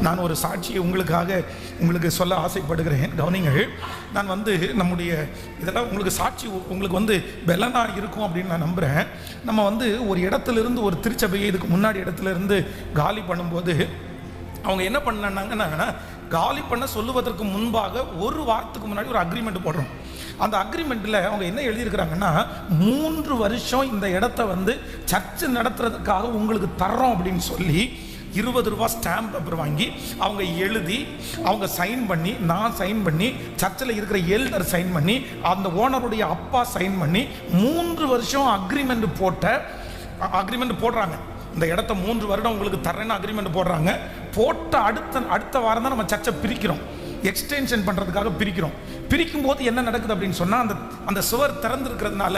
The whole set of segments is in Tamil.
நான் ஒரு சாட்சியை உங்களுக்கு சொல்ல ஆசைப்படுகிறேன். கவனிங்கள். நான் நம்முடைய இதெல்லாம் உங்களுக்கு சாட்சி உங்களுக்கு பலனாக இருக்கும் அப்படின்னு நான் நம்புகிறேன். நம்ம ஒரு இடத்துலேருந்து ஒரு திருச்சபையை இதுக்கு முன்னாடி இடத்துலேருந்து காலி பண்ணும்போது அவங்க என்ன பண்ணாங்கன்னா, காலி பண்ண சொல்லுவதற்கு முன்பாக ஒரு வாரத்துக்கு முன்னாடி ஒரு அக்ரிமெண்ட் போடுறோம். அந்த அக்ரிமெண்ட்டில் அவங்க என்ன எழுதியிருக்கிறாங்கன்னா, 3 வருஷம் இந்த இடத்த சர்ச்சு நடத்துறதுக்காக உங்களுக்கு தர்றோம் அப்படின்னு சொல்லி 20 ரூபா ஸ்டாம்ப் பேப்பர் வாங்கி அவங்க எழுதி அவங்க சைன் பண்ணி, நான் சைன் பண்ணி, சர்ச்சில் இருக்கிற எல்டர் சைன் பண்ணி, அந்த ஓனருடைய அப்பா சைன் பண்ணி 3 வருஷம் அக்ரிமெண்ட் போடுறாங்க. இந்த இடத்த 3 வருடம் உங்களுக்கு தரேன்னு அக்ரிமெண்ட் போடுறாங்க. போட்ட அடுத்த வாரம் தான் நம்ம சர்ச்சை பிரிக்கிறோம், எக்ஸ்டென்ஷன் பண்ணுறதுக்காக பிரிக்கும் போது என்ன நடக்குது அப்படின்னு சொன்னால், அந்த சுவர் திறந்துருக்கிறதுனால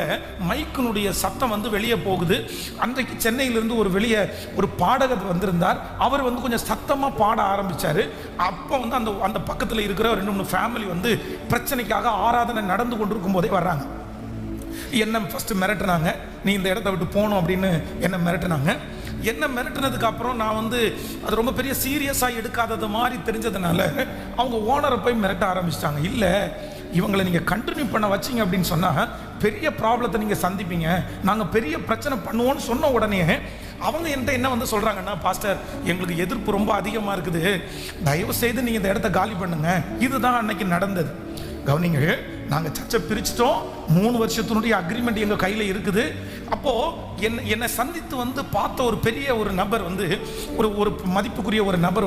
மைக்கினுடைய சத்தம் வெளியே போகுது. அன்றைக்கு சென்னையிலிருந்து ஒரு பாடகர் வந்திருந்தார். அவர் கொஞ்சம் சத்தமாக பாட ஆரம்பித்தார். அப்போ அந்த பக்கத்தில் இருக்கிற 2-3 ஃபேமிலி பிரச்சனைக்காக ஆராதனை நடந்து கொண்டிருக்கும் போதே வர்றாங்க. என்ன ஃபஸ்ட்டு மிரட்டினாங்க, நீ இந்த இடத்த விட்டு போகணும் அப்படின்னு என்ன மிரட்டினாங்க. என்ன மிரட்டினதுக்கு அப்புறம் நான் அது ரொம்ப பெரிய சீரியஸாக எடுக்காதது மாதிரி தெரிஞ்சதுனால அவங்க ஓனரை போய் மிரட்ட ஆரம்பிச்சிட்டாங்க. இல்லை, இவங்களை நீங்கள் கண்டினியூ பண்ண வச்சிங்க அப்படின்னு சொன்னால் பெரிய ப்ராப்ளத்தை நீங்கள் சந்திப்பீங்க, நாங்கள் பெரிய பிரச்சனை பண்ணுவோன்னு சொன்ன உடனே அவங்க என்கிட்ட என்ன சொல்கிறாங்கன்னா, பாஸ்டர் எங்களுக்கு எதிர்ப்பு ரொம்ப அதிகமாக இருக்குது, தயவு செய்து நீங்கள் இந்த இடத்த காலி பண்ணுங்க. இதுதான் அன்னைக்கு நடந்தது. கவனிங்க. நாங்கள் சர்ச்சை பிரிச்சிட்டோம், 3 வருஷத்தினுடைய அக்ரிமெண்ட் எங்கள் கையில் இருக்குது. அப்போது என்னை சந்தித்து பார்த்த ஒரு பெரிய ஒரு நபர் ஒரு மதிப்புக்குரிய ஒரு நபர்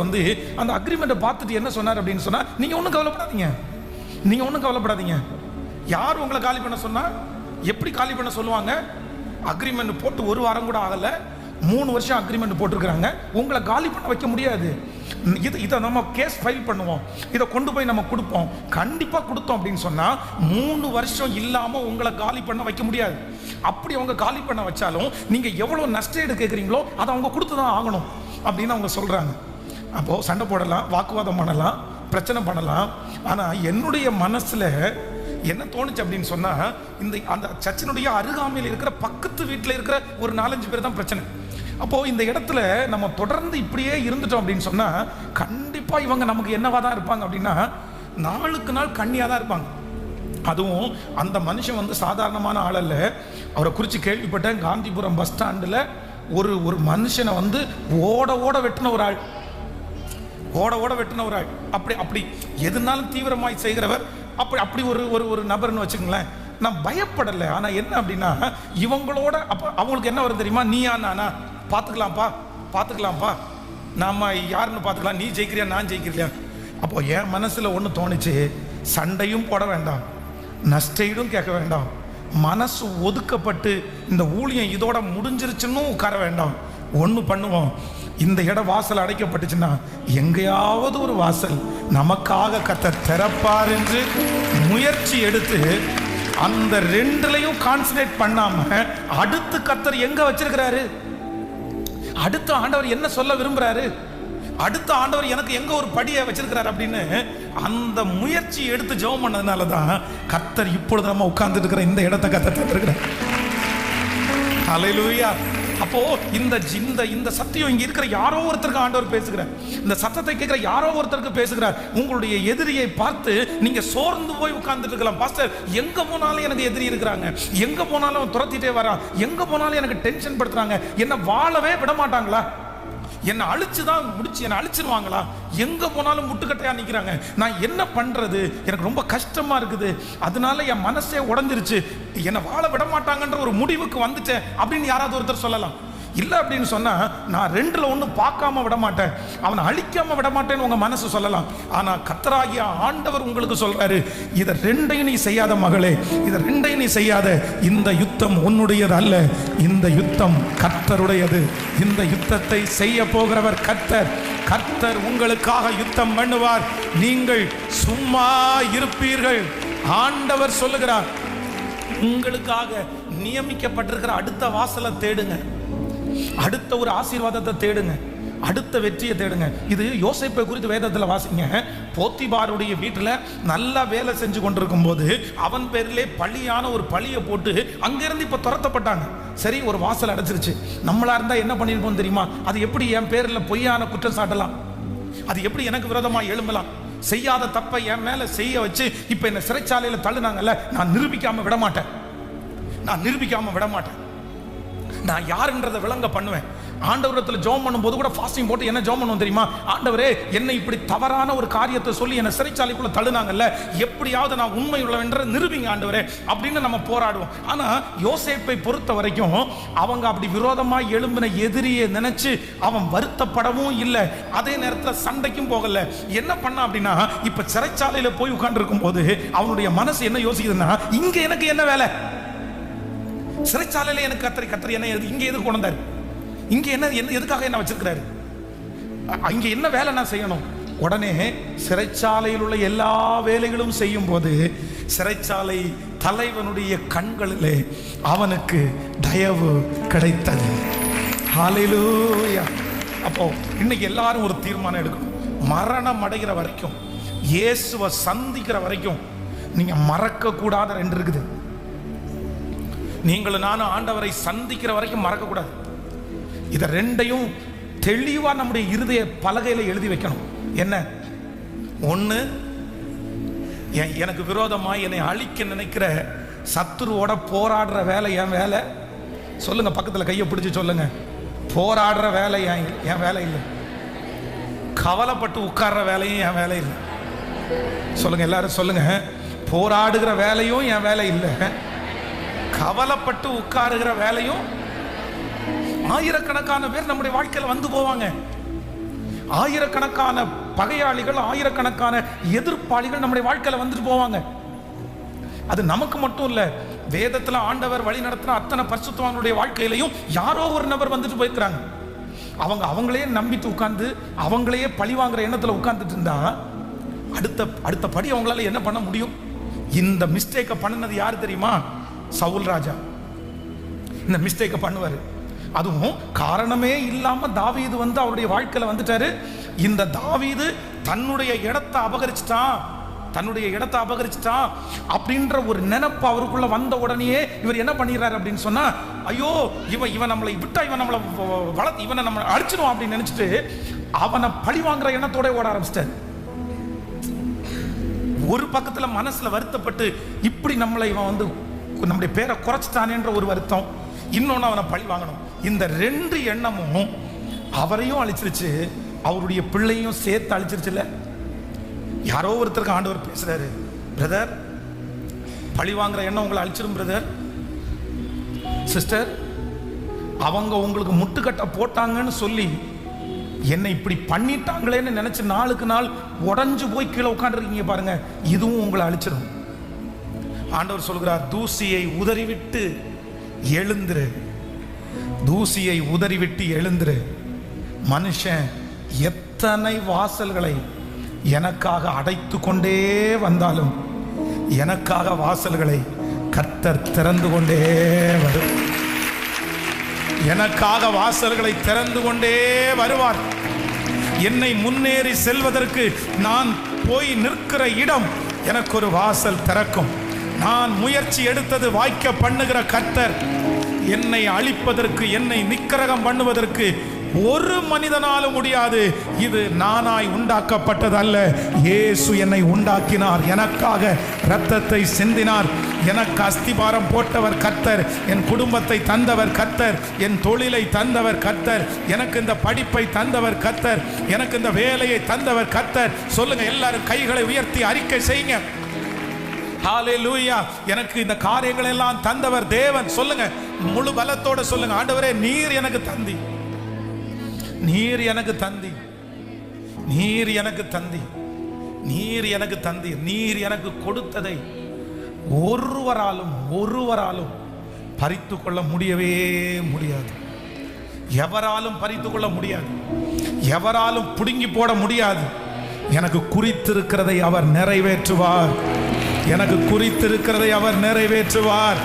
அந்த அக்ரிமெண்ட்டை பார்த்துட்டு என்ன சொன்னார் அப்படின்னு சொன்னால், நீங்கள் ஒன்றும் கவலைப்படாதீங்க. யார் உங்களை காலி பண்ண சொன்னால்? எப்படி காலி பண்ண சொல்லுவாங்க? அக்ரிமெண்ட் போட்டு 1 வாரம் கூட ஆகலை, 3 வருஷம் அக்ரிமெண்ட் போட்டிருக்கிறாங்க. உங்களை காலி பண்ண வைக்க முடியாது. இதை நம்ம கேஸ் ஃபைல் பண்ணுவோம், இதை கொண்டு போய் நம்ம கொடுப்போம். கண்டிப்பாக கொடுத்தோம் அப்படின்னு சொன்னால் 3 வருஷம் இல்லாமல் உங்களை காலி பண்ண வைக்க முடியாது. அப்படி அவங்க காலி பண்ண வச்சாலும் நீங்கள் எவ்வளோ நஷ்டஈடு கேட்குறீங்களோ அதை அவங்க கொடுத்து தான் ஆகணும் அப்படின்னு அவங்க சொல்கிறாங்க. அப்போது சண்டை போடலாம், வாக்குவாதம் பண்ணலாம், பிரச்சனை பண்ணலாம். ஆனால் என்னுடைய மனசில் என்ன தோணுச்சு அப்படின்னு சொன்னால், அந்த சர்ச்சினுடைய அருகாமையில் இருக்கிற பக்கத்து வீட்டில் இருக்கிற ஒரு 4-5 பேர் தான் பிரச்சனை. அப்போது இந்த இடத்துல நம்ம தொடர்ந்து இப்படியே இருந்துட்டோம் அப்படின்னு சொன்னால் கண்டிப்பாக இவங்க நமக்கு என்னவா தான் இருப்பாங்க அப்படின்னா, நாளுக்கு நாள் கண்ணியாக தான் இருப்பாங்க. அதுவும் அந்த மனுஷன் சாதாரணமான ஆள் அல்ல. அவரை குறித்து கேள்விப்பட்டேன். காந்திபுரம் பஸ் ஸ்டாண்டில் ஒரு மனுஷனை ஓட வெட்டின ஒரு ஆள், அப்படி எதுனாலும் தீவிரமாய் செய்கிறவர். அப்படி ஒரு நபர்னு வச்சுக்கங்களேன். நான் பயப்படலை. ஆனால் என்ன அப்படின்னா, இவங்களோட அவங்களுக்கு என்ன வரும் தெரியுமா? நீயா நானா, பார்த்துக்கலாம்ப்பா, நாம யாருன்னு பார்த்துக்கலாம், நீ ஜெயிக்கிறியா நான் ஜெயிக்கிறியா. அப்போ என் மனசில் ஒன்று தோணுச்சு, சண்டையும் போட வேண்டாம், நஷ்டஈடும் கேட்க வேண்டாம், மனசு ஒதுக்கப்பட்டு இந்த ஊழியம் இதோட முடிஞ்சிருச்சுன்னு உட்கார வேண்டாம். ஒன்று பண்ணுவோம், இந்த இடம் வாசல் அடைக்கப்பட்டுச்சுன்னா எங்கேயாவது ஒரு வாசல் நமக்காக கர்த்தர் திறப்பார் என்று முயற்சி எடுத்து அந்த 2லையும் கான்சன்ட்ரேட் பண்ணாம அடுத்து கர்த்தர் எங்க வச்சிருக்கிறாரு, அடுத்த ஆண்டவர் என்ன சொல்ல விரும்புறாரு, அடுத்த ஆண்டவர் எனக்கு எங்க ஒரு படியை வச்சிருக்கிறார் அப்படின்னு அந்த முயற்சி எடுத்து ஜெபம் பண்ணதுனால தான் கர்த்தர் இப்பொழுது நம்ம உட்கார்ந்துட்டு இருக்கிற இந்த இடத்தை கர்த்தர் தந்திருக்கிறார். ஹல்லேலூயா. அப்போ இந்த சத்தியம் இங்க இருக்கிற யாரோ ஒருத்தருக்கு ஆண்டவர் பேசுகிறார். இந்த சத்தத்தை கேட்கிற யாரோ ஒருத்தருக்கு பேசுகிறார். உங்களுடைய எதிரியை பார்த்து நீங்க சோர்ந்து போய் உட்கார்ந்துட்டு இருக்கலாம். பாஸ்டர், எங்க போனாலும் எனக்கு எதிரி இருக்கிறாங்க, எங்க போனாலும் துரத்திட்டே வரான், எங்க போனாலும் எனக்கு டென்ஷன் படுத்துறாங்க, என்ன வாழவே விட மாட்டாங்களா, என்னை அழிச்சுதான் முடிச்சு என்னை அழிச்சிருவாங்களா, எங்க போனாலும் முட்டுக்கட்டையா நிக்கிறாங்க, நான் என்ன பண்றது, எனக்கு ரொம்ப கஷ்டமா இருக்குது, அதனால என் மனசே உடைஞ்சிருச்சு, என்னை வாழ விட மாட்டாங்கன்ற ஒரு முடிவுக்கு வந்துட்டேன் அப்படின்னு யாராவது ஒருத்தர் சொல்லலாம். இல்லை அப்படின்னு சொன்னா, நான் 2ல் 1 பார்க்காம விட மாட்டேன், அவனை அழிக்காம விட மாட்டேன்னு உங்க மனசு சொல்லலாம். ஆனா கர்த்தராகிய ஆண்டவர் உங்களுக்கு சொல்றாரு, இதை 2ஐயும் நீ செய்யாத மகளே, இதை 2ஐயும் நீ செய்யாத. இந்த யுத்தம் உன்னுடையது அல்ல, இந்த யுத்தம் கர்த்தருடையது. இந்த யுத்தத்தை செய்ய போகிறவர் கர்த்தர். கர்த்தர் உங்களுக்காக யுத்தம் பண்ணுவார், நீங்கள் சும்மா இருப்பீர்கள். ஆண்டவர் சொல்லுகிறார், உங்களுக்காக நியமிக்கப்பட்டிருக்கிற அடுத்த வாசலை தேடுங்க, அடுத்த ஒரு ஆசீர்வாதத்தை தேடுங்க, அடுத்த வெற்றியை தேடுங்க. இது யோசேப்பை குறித்து வேதத்தில் வாசிங்க. போத்திபாருடைய வீட்டில் நல்லா வேலை செஞ்சு கொண்டிருக்கும் போது அவன் பேரிலே பழியான ஒரு பழியை போட்டு அங்கிருந்து இப்போ துரத்தப்பட்டாங்க. சரி, ஒரு வாசல் அடைச்சிருச்சு. நம்மளா இருந்தா என்ன பண்ணிருப்போம் தெரியுமா? அது எப்படி என் பேரில் பொய்யான குற்றம் சாட்டலாம்? அது எப்படி எனக்கு விரோதமா எழும்பலாம்? செய்யாத தப்பை என் மேல செய்ய வச்சு இப்ப என்ன சிறைச்சாலையில தள்ளுனாங்கல்ல, நான் நிரூபிக்காம விட மாட்டேன். நான் யாருன்றதை விளங்க பண்ணுவேன். ஆண்டவரத்தில் ஜெபம் பண்ணும்போது கூட ஃபாஸ்டிங் போட்டு என்ன ஜெபம் பண்ணுவோம் தெரியுமா? ஆண்டவரே, என்னை இப்படி தவறான ஒரு காரியத்தை சொல்லி என்னை சிறைச்சாலைக்குள்ள தள்ளுனாங்கல்ல, எப்படியாவது நான் உண்மை உள்ளவென்ற நிரூபிங்க ஆண்டவரே அப்படின்னு நம்ம போராடுவோம். ஆனா யோசேப்பை பொறுத்த வரைக்கும் அவங்க அப்படி விரோதமா எழும்பின எதிரியை நினைச்சு அவன் வருத்தப்படவும் இல்லை, அதே நேரத்தில் சண்டைக்கும் போகல. என்ன பண்ண அப்படின்னா, இப்ப சிறைச்சாலையில போய் உட்கார்ந்து இருக்கும் போது அவனுடைய மனசு என்ன யோசிக்குதுன்னா, இங்க எனக்கு என்ன வேலை? சிறைச்சாலையில எனக்கு கத்தரி என்ன இங்க எதுக்கு கொண்டு வந்தாரு? இங்க என்ன எதுக்காக என்ன வச்சிருக்கிறாரு? இங்க என்ன வேலை நான் செய்யணும்? உடனே சிறைச்சாலையில் உள்ள எல்லா வேலைகளும் செய்யும் போது சிறைச்சாலை தலைவனுடைய கண்களிலே அவனுக்கு தயவு கிடைத்தது. ஹல்லேலூயா. அப்போ இன்னைக்கு எல்லாரும் ஒரு தீர்மானம் எடுக்கணும். மரணம் அடைகிற வரைக்கும், இயேசுவை சந்திக்கிற வரைக்கும் நீங்க மறக்க கூடாத ரெண்டு இருக்குது. நீங்களும் நானும் ஆண்டவரை சந்திக்கிற வரைக்கும் மறக்க கூடாது. இதை ரெண்டையும் தெளிவா நம்முடைய இருதய பலகையில எழுதி வைக்கணும். என்ன? ஒண்ணு, எனக்கு விரோதமா என்னை அழிக்க நினைக்கிற சத்துருவோட போராடுற வேலை என் வேலை. சொல்லுங்க, பக்கத்துல கையை பிடிச்சு சொல்லுங்க, போராடுற வேலை என் வேலை இல்லை. கவலைப்பட்டு உட்கார்ற வேலையும் என் வேலை இல்லை. சொல்லுங்க, எல்லாரும் சொல்லுங்க, போராடுகிற வேலையும் என் வேலை இல்லை, கவலைப்பட்டு உட்காருகிற வேலையும். ஆயிரக்கணக்கான பேர் நம்முடைய வாழ்க்கையில் வந்து போவாங்க. ஆயிரக்கணக்கான பகையாளிகள், ஆயிரக்கணக்கான எதிர்ப்பாளிகள் நம்முடைய வாழ்க்கையில் வந்துட்டு போவாங்க. அது நமக்கு மட்டும் இல்ல, வேதத்தில் ஆண்டவர் வழி நடத்தின அத்தனை பரிசுத்தவான்களுடைய வாழ்க்கையிலையும் யாரோ ஒரு நபர் வந்துட்டு போயிருக்கிறாங்க. அவங்களே நம்பிட்டு உட்கார்ந்து அவங்களையே பழி வாங்குற எண்ணத்தில் உட்கார்ந்துட்டு இருந்தா அடுத்த படி அவங்களால என்ன பண்ண முடியும்? இந்த மிஸ்டேக்கை பண்ணினது யாரு தெரியுமா? சவுல் ராஜா இந்த மிஸ்டேக்கை பண்ணுவாரு. அதுவும் காரணமே இல்லாம தாவீது வந்து அவருடைய வாழ்க்கையில வந்துட்டாரு. இந்த தாவீது தன்னுடைய இடத்தை அபகரிச்சிட்டான் அப்படின்ற ஒரு நினைப்பு அவருக்குள்ள வந்த உடனே இவர் என்ன பண்ணிடுறாரு அப்படின்னு சொன்னா, ஐயோ இவன் நம்மளை விட்டா, இவன் நம்மளை வளர்த்து, இவனை நம்ம அடிச்சிடும் அப்படின்னு நினைச்சிட்டு அவனை பழி வாங்குற எண்ணத்தோட ஓட ஆரம்பிச்சிட்டாரு. ஒரு பக்கத்துல மனசுல வருத்தப்பட்டு இப்படி நம்மளை இவன் வந்து நம்முடைய பேரை குறைச்சிட்டானேன்ற ஒரு வருத்தம், இன்னொன்னு அவனை பழி வாங்கணும். இந்த ரெண்டு எண்ணமும் அவரையும் அழிச்சிருச்சு, அவருடைய பிள்ளையும் சேர்த்து அழிச்சிருச்சுல்ல. யாரோ ஒருத்தருக்கு ஆண்டவர் பேசுறாரு, பிரதர், பழி வாங்குற எண்ணம் உங்களை அழிச்சிடும் பிரதர், சிஸ்டர், அவங்க உங்களுக்கு முட்டுக்கட்டை போட்டாங்கன்னு சொல்லி என்னை இப்படி பண்ணிட்டாங்களேன்னு நினைச்சு நாளுக்கு நாள் உடஞ்சு போய் கீழே உட்காந்துருக்கீங்க பாருங்க, இதுவும் உங்களை அழிச்சிடும். ஆண்டவர் சொல்கிறார், தூசியை உதறிவிட்டு எழுந்துரு, தூசியை உதறிவிட்டு எழுந்துரு. மனுஷன் எத்தனை வாசல்களை எனக்காக அடைத்து கொண்டே வந்தாலும் எனக்காக வாசல்களை கர்த்தர் திறந்து கொண்டே வரும். எனக்காக வாசல்களை திறந்து கொண்டே வருவார். என்னை முன்னேறி செல்வதற்கு நான் போய் நிற்கிற இடம் எனக்கு ஒரு வாசல் திறக்கும். நான் முயற்சி எடுத்தது வாய்க்க பண்ணுகிற கர்த்தர் என்னை அழிப்பதற்கு, என்னை நிக்கிரகம் பண்ணுவதற்கு ஒரு மனிதனாலும் முடியாது. இது நானாய் உண்டாக்கப்பட்டது அல்ல. இயேசு என்னை உண்டாக்கினார், எனக்காக இரத்தத்தை சிந்தினார், எனக்கு அஸ்திபாரம் போட்டவர் கர்த்தர், என் குடும்பத்தை தந்தவர் கர்த்தர், என் தொழிலை தந்தவர் கர்த்தர், எனக்கு இந்த படிப்பை தந்தவர் கர்த்தர், எனக்கு இந்த வேலையை தந்தவர் கர்த்தர். சொல்லுங்க, எல்லாரும் கைகளை உயர்த்தி அறிக்கை செய்யுங்க. ஹல்லேலூயா. எனக்கு இந்த காரியங்கள் எல்லாம் தந்தவர் தேவன். சொல்லுங்க, முழு பலத்தோட சொல்லுங்க, ஆண்டவரே, நீர் எனக்கு தந்தி, நீர் எனக்கு தந்தி, நீர் எனக்கு தந்தி, நீர் எனக்கு தந்தி, நீர் எனக்கு கொடுத்ததை ஒருவராலும் பறித்து கொள்ள முடியவே முடியாது. எவராலும் பறித்து கொள்ள முடியாது, எவராலும் புடுங்கி போட முடியாது. எனக்கு குறித்திருக்கிறதை அவர் நிறைவேற்றுவார், எனக்கு குறித்திருக்கிறதை அவர் நிறைவேற்றுவார்.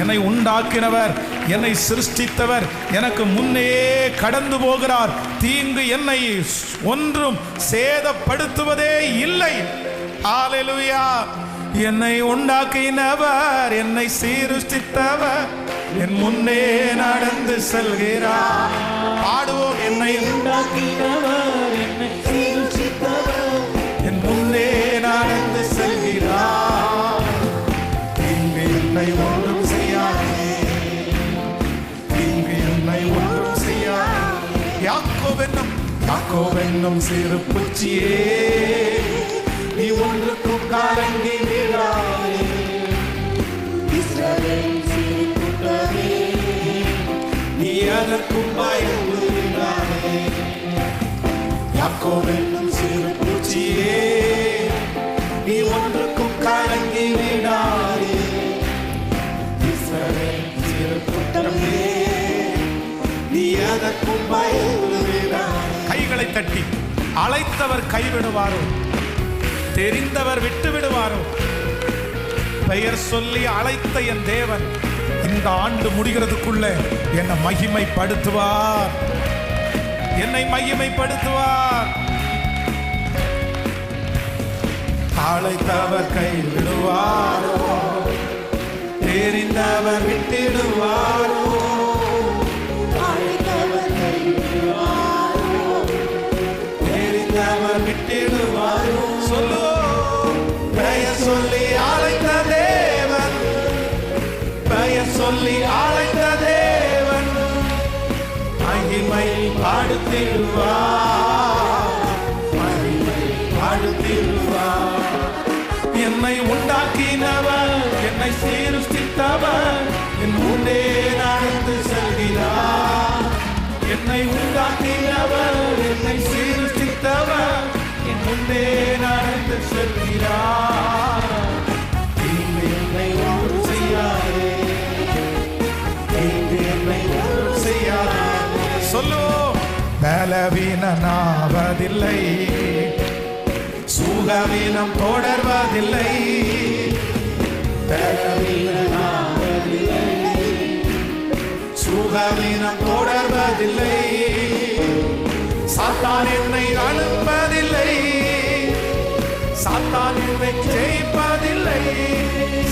என்னை உண்டாக்கினவர், என்னை சிருஷ்டித்தவர் எனக்கு முன்னே கடந்து போகிறார். தீங்கு என்னை ஒன்றும் சேதப்படுத்துவதே இல்லை. ஹல்லேலூயா. என்னை உண்டாக்கினவர், என்னை சிருஷ்டித்தவர் என் முன்னே நடந்து செல்கிறார். பாடுவோம், என்னை உண்டாக்கினவர், என்னை யாக்கோவென்னும் சிறு பூச்சியே, நீ ஒன்றுக்கும் கலங்கி விடாதே. இஸ்ரவேல் சிறு கூட்டமே, நீ அதற்கும் பயந்து விடாதே. யாக்கோவென்னும் சிறு பூச்சியே, நீ ஒன்றுக்கும் கலங்கி விடாதே. இஸ்ரவேல் சிறு கூட்டமே, நீ அதற்கும் பயந்து விடாதே. கைகளை தட்டி அழைத்தவர் கைவிடுவாரோ, தெரிந்தவர் விட்டு விடுவாரோ? பெயர் சொல்லி அழைத்த என் தேவன் இந்த ஆண்டு முடிகிறதுக்குள்ள என்னை மகிமைப்படுத்துவார், என்னை மகிமைப்படுத்துவார். அழைத்தவர் கைவிடுவாரோ, தெரிந்தவர் விட்டிடுவாரோ? அழைத்தவர் கைவிடுவாரோ, தெரிந்தவர் விட்டிடுவாரோ? சொல்லு. பெயர் சொல்லி அழைத்த தேவன், பெயர் சொல்லி அழைத்த தேவன் மகிமை பாடுத்திடுவார், மகிமை பாடுத்திடுவார். என்னை உண்டாக்கினவர், என்னை சீர்திருத்தவர் என் முன்னே நடந்து செல்கிறார். என்னை உண்டாக்கினவர், என்னை சீர்திருத்தவர் என் முன்னே நடந்து செல்கிறார். என்னை ஒன்று செய்யாதே, என்னை ஒன்று செய்யாதே. சொல்லு. பலவீனனாவதில்லை, சுகவீனம் தொடர்வதில்லை. பலவீனனாவதில்லை, சுகவீனம் தொடர்வதில்லை. சாத்தான் என்னை அனுப்பதில்லை, சாத்தான் என்னை ஜெயிப்பதில்லை.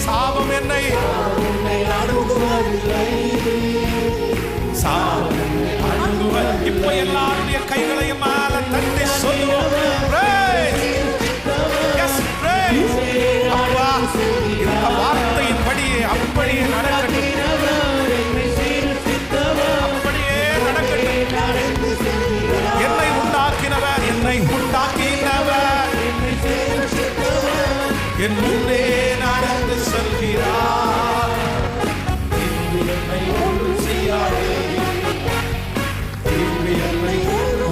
சாபம் என்னை அணுகுவதில்லை, சாபம் என்னை அணுகுவதில்லை. இப்போ எல்லாருடைய கைகளையும் மேல தட்டி சொல்லுவோம். அப்பா, இந்த வார்த்தையின்படியே அப்படியே நடக்கட்டும், அப்படியே நடக்கட்டும். என்னை உண்டாக்கினவர், என்னை உண்டாக்கினவர் என் முன்னே நடந்து செல்கிறார். என்னை ஒன்றும் செய்யாதே, என்னை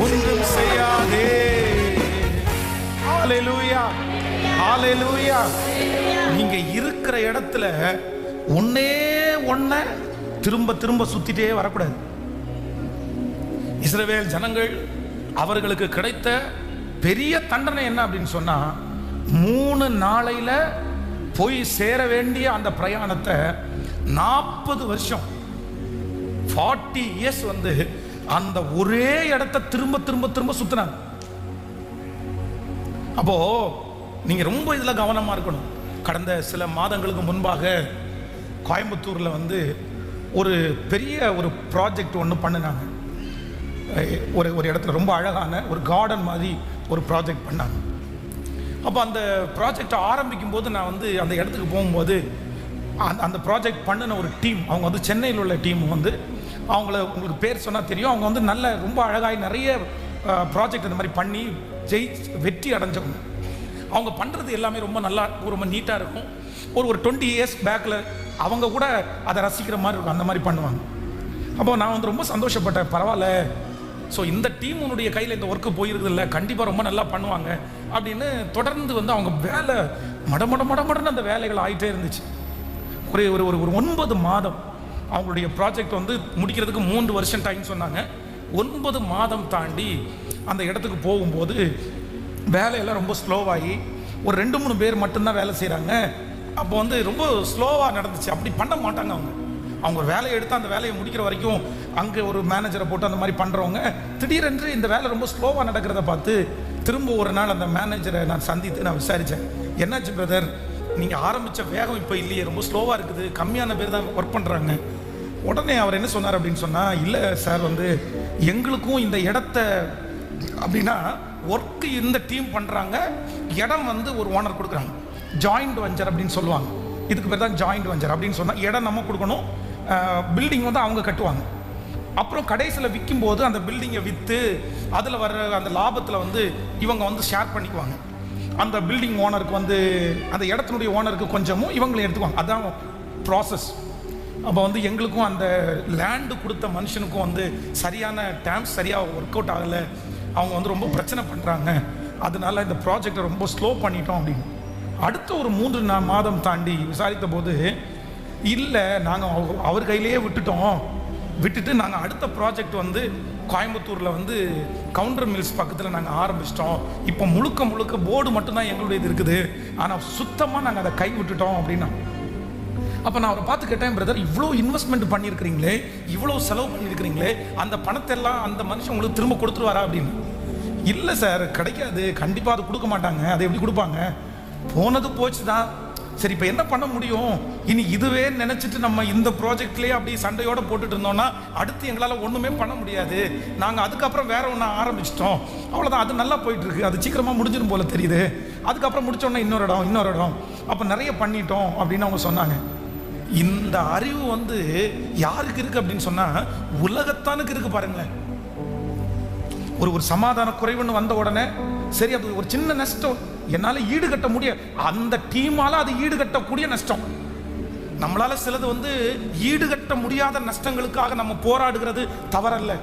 ஒன்றும் செய்யாதே. ஹல்லேலூயா, ஹல்லேலூயா. நீங்க இருக்கிற இடத்துல ஒன்னே ஒன்ன திரும்ப திரும்ப சுத்திட்டே வரக்கூடாது. இஸ்ரவேல் ஜனங்கள் அவர்களுக்கு கிடைத்த பெரிய தண்டனை என்ன அப்படின்னு சொன்னா, 3 நாளையில போய் சேர வேண்டிய அந்த பிரயாணத்தை 40 வருஷம் 40 இயர்ஸ் வந்து அந்த ஒரே இடத்தை திரும்ப திரும்ப திரும்ப சுத்தினாங்க. அப்போ நீங்க ரொம்ப இதுல கவனமா இருக்கணும். கடந்த சில மாதங்களுக்கு முன்பாக கோயம்புத்தூர்ல வந்து ஒரு பெரிய ஒரு ப்ராஜெக்ட் ஒன்று பண்ணினாங்க. ஒரு இடத்துல ரொம்ப அழகான ஒரு கார்டன் மாதிரி ஒரு ப்ராஜெக்ட் பண்ணாங்க. அப்போ அந்த ப்ராஜெக்டை ஆரம்பிக்கும் போது நான் வந்து அந்த இடத்துக்கு போகும்போது அந்த ப்ராஜெக்ட் பண்ணின ஒரு டீம், அவங்க வந்து சென்னையில் உள்ள டீம் வந்து உங்களுக்கு பேர் சொன்னால் தெரியும். அவங்க வந்து நல்ல ரொம்ப அழகாய் நிறைய ப்ராஜெக்ட் இந்த மாதிரி பண்ணி வெற்றி அடைஞ்சவங்க. அவங்க பண்ணுறது எல்லாமே ரொம்ப நல்லா ரொம்ப நீட்டாக இருக்கும். ஒரு 20 இயர்ஸ் பேக்கில் அவங்க கூட அதை ரசிக்கிற மாதிரி இருக்கும், அந்த மாதிரி பண்ணுவாங்க. அப்போ நான் வந்து ரொம்ப சந்தோஷப்பட்டேன். பரவாயில்ல, ஸோ இந்த டீமுடைய கையில் இந்த ஒர்க்கு போயிருக்குது இல்லை, கண்டிப்பாக ரொம்ப நல்லா பண்ணுவாங்க அப்படின்னு தொடர்ந்து வந்து அவங்க வேலை மடமடன்னு அந்த வேலைகள் ஆகிட்டே இருந்துச்சு. ஒரு ஒரு ஒரு 9 மாதம் அவங்களுடைய ப்ராஜெக்ட் வந்து முடிக்கிறதுக்கு 3 வருஷம் டைம் சொன்னாங்க. 9 மாதம் தாண்டி அந்த இடத்துக்கு போகும்போது வேலையெல்லாம் ரொம்ப ஸ்லோவாகி ஒரு 2-3 பேர் மட்டும்தான் வேலை செய்கிறாங்க. அப்போ வந்து ரொம்ப ஸ்லோவாக நடந்துச்சு. அப்படி பண்ண மாட்டாங்க அவங்க ஒரு வேலையை எடுத்து அந்த வேலையை முடிக்கிற வரைக்கும் அங்கே ஒரு மேனேஜரை போட்டு அந்த மாதிரி பண்ணுறவங்க. திடீரென்று இந்த வேலை ரொம்ப ஸ்லோவாக நடக்கிறத பார்த்து திரும்ப ஒரு நாள் அந்த மேனேஜரை நான் சந்தித்து நான் விசாரித்தேன். என்னாச்சு பிரதர், நீங்கள் ஆரம்பித்த வேகம் இப்போ இல்லையே, ரொம்ப ஸ்லோவாக இருக்குது, கம்மியான பேர் தான் ஒர்க் பண்ணுறாங்க. உடனே அவர் என்ன சொன்னார் அப்படின்னு சொன்னால், இல்லை சார், வந்து எங்களுக்கும் இந்த இடத்த அப்படின்னா ஒர்க்கு இந்த டீம் பண்ணுறாங்க, இடம் வந்து ஒரு ஓனர் கொடுக்குறாங்க, ஜாயிண்ட் வெஞ்சர் அப்படின்னு சொல்லுவாங்க. இதுக்கு பேர் தான் ஜாயிண்ட் வெஞ்சர் அப்படின்னு சொன்னால் இடம் நம்ம கொடுக்கணும், பில்டிங் வந்து அவங்க கட்டுவாங்க. அப்புறம் கடைசியில் விற்கும் போது அந்த பில்டிங்கை விற்று அதில் வர்ற அந்த லாபத்தில் வந்து இவங்க வந்து ஷேர் பண்ணிக்குவாங்க. அந்த பில்டிங் ஓனருக்கு வந்து அந்த இடத்தினுடைய ஓனருக்கு கொஞ்சமும் இவங்களை எடுத்துக்குவாங்க. அதான் ப்ராசஸ். அப்போ வந்து எங்களுக்கும் அந்த லேண்டு கொடுத்த மனுஷனுக்கும் வந்து சரியான டேர்ம்ஸ் சரியாக ஒர்க் அவுட் ஆகலை. அவங்க வந்து ரொம்ப பிரச்சனை பண்ணுறாங்க, அதனால இந்த ப்ராஜெக்டை ரொம்ப ஸ்லோ பண்ணிட்டோம் அப்படின்னு. அடுத்த ஒரு 3 மாதம் தாண்டி விசாரித்த போது இல்லை, நாங்கள் அவர் கையிலேயே விட்டுட்டு நாங்கள் அடுத்த ப்ராஜெக்ட் வந்து கோயம்புத்தூரில் வந்து கவுண்டர் மில்ஸ் பக்கத்தில் நாங்கள் ஆரம்பிச்சிட்டோம். இப்போ முழுக்க போர்டு மட்டும்தான் எங்களுடையது இருக்குது, ஆனால் சுத்தமாக நாங்கள் அதை கை விட்டுட்டோம் அப்படின்னா. அப்போ நான் அவரை பார்த்து கேட்டேன், பிரதர் இவ்வளோ இன்வெஸ்ட்மெண்ட் பண்ணியிருக்கிறீங்களே, இவ்வளோ செலவு பண்ணியிருக்கிறீங்களே, அந்த பணத்தை எல்லாம் அந்த மனுஷன் உங்களுக்கு திரும்ப கொடுத்துருவாரா அப்படின்னு. இல்லை சார், கிடைக்காது, கண்டிப்பாக அது கொடுக்க மாட்டாங்க. அதை எப்படி கொடுப்பாங்க, போனது போச்சு தான். சரி, இப்போ என்ன பண்ண முடியும், இனி இதுவே நினச்சிட்டு நம்ம இந்த ப்ராஜெக்ட்லேயே அப்படி சண்டையோடு போட்டுட்டு இருந்தோம்னா அடுத்து எங்களால் ஒன்றுமே பண்ண முடியாது. நாங்கள் அதுக்கப்புறம் வேற ஒன்று ஆரம்பிச்சிட்டோம், அவ்வளோதான். அது நல்லா போயிட்டுருக்கு, அது சீக்கிரமாக முடிஞ்சிடும் போல தெரியுது. அதுக்கப்புறம் முடிச்சோன்னா இன்னொரு இடம், அப்போ நிறைய பண்ணிட்டோம் அப்படின்னு அவங்க சொன்னாங்க. இந்த அறிவு வந்து யாருக்கு இருக்கு அப்படின்னு சொன்னா உலகத்தானுக்கு இருக்கு. பாருங்களேன், ஒரு சமாதான குறைவுன்னு வந்த உடனே சரி, அது ஒரு சின்ன நஷ்டம், என்னால ஈடுகட்ட முடியாது, அந்த டீமால அது ஈடுகட்டக்கூடிய நஷ்டம். நம்மளால சிலது வந்து ஈடுகட்ட முடியாத நஷ்டங்களுக்காக நம்ம போராடுகிறது தவறல்ல.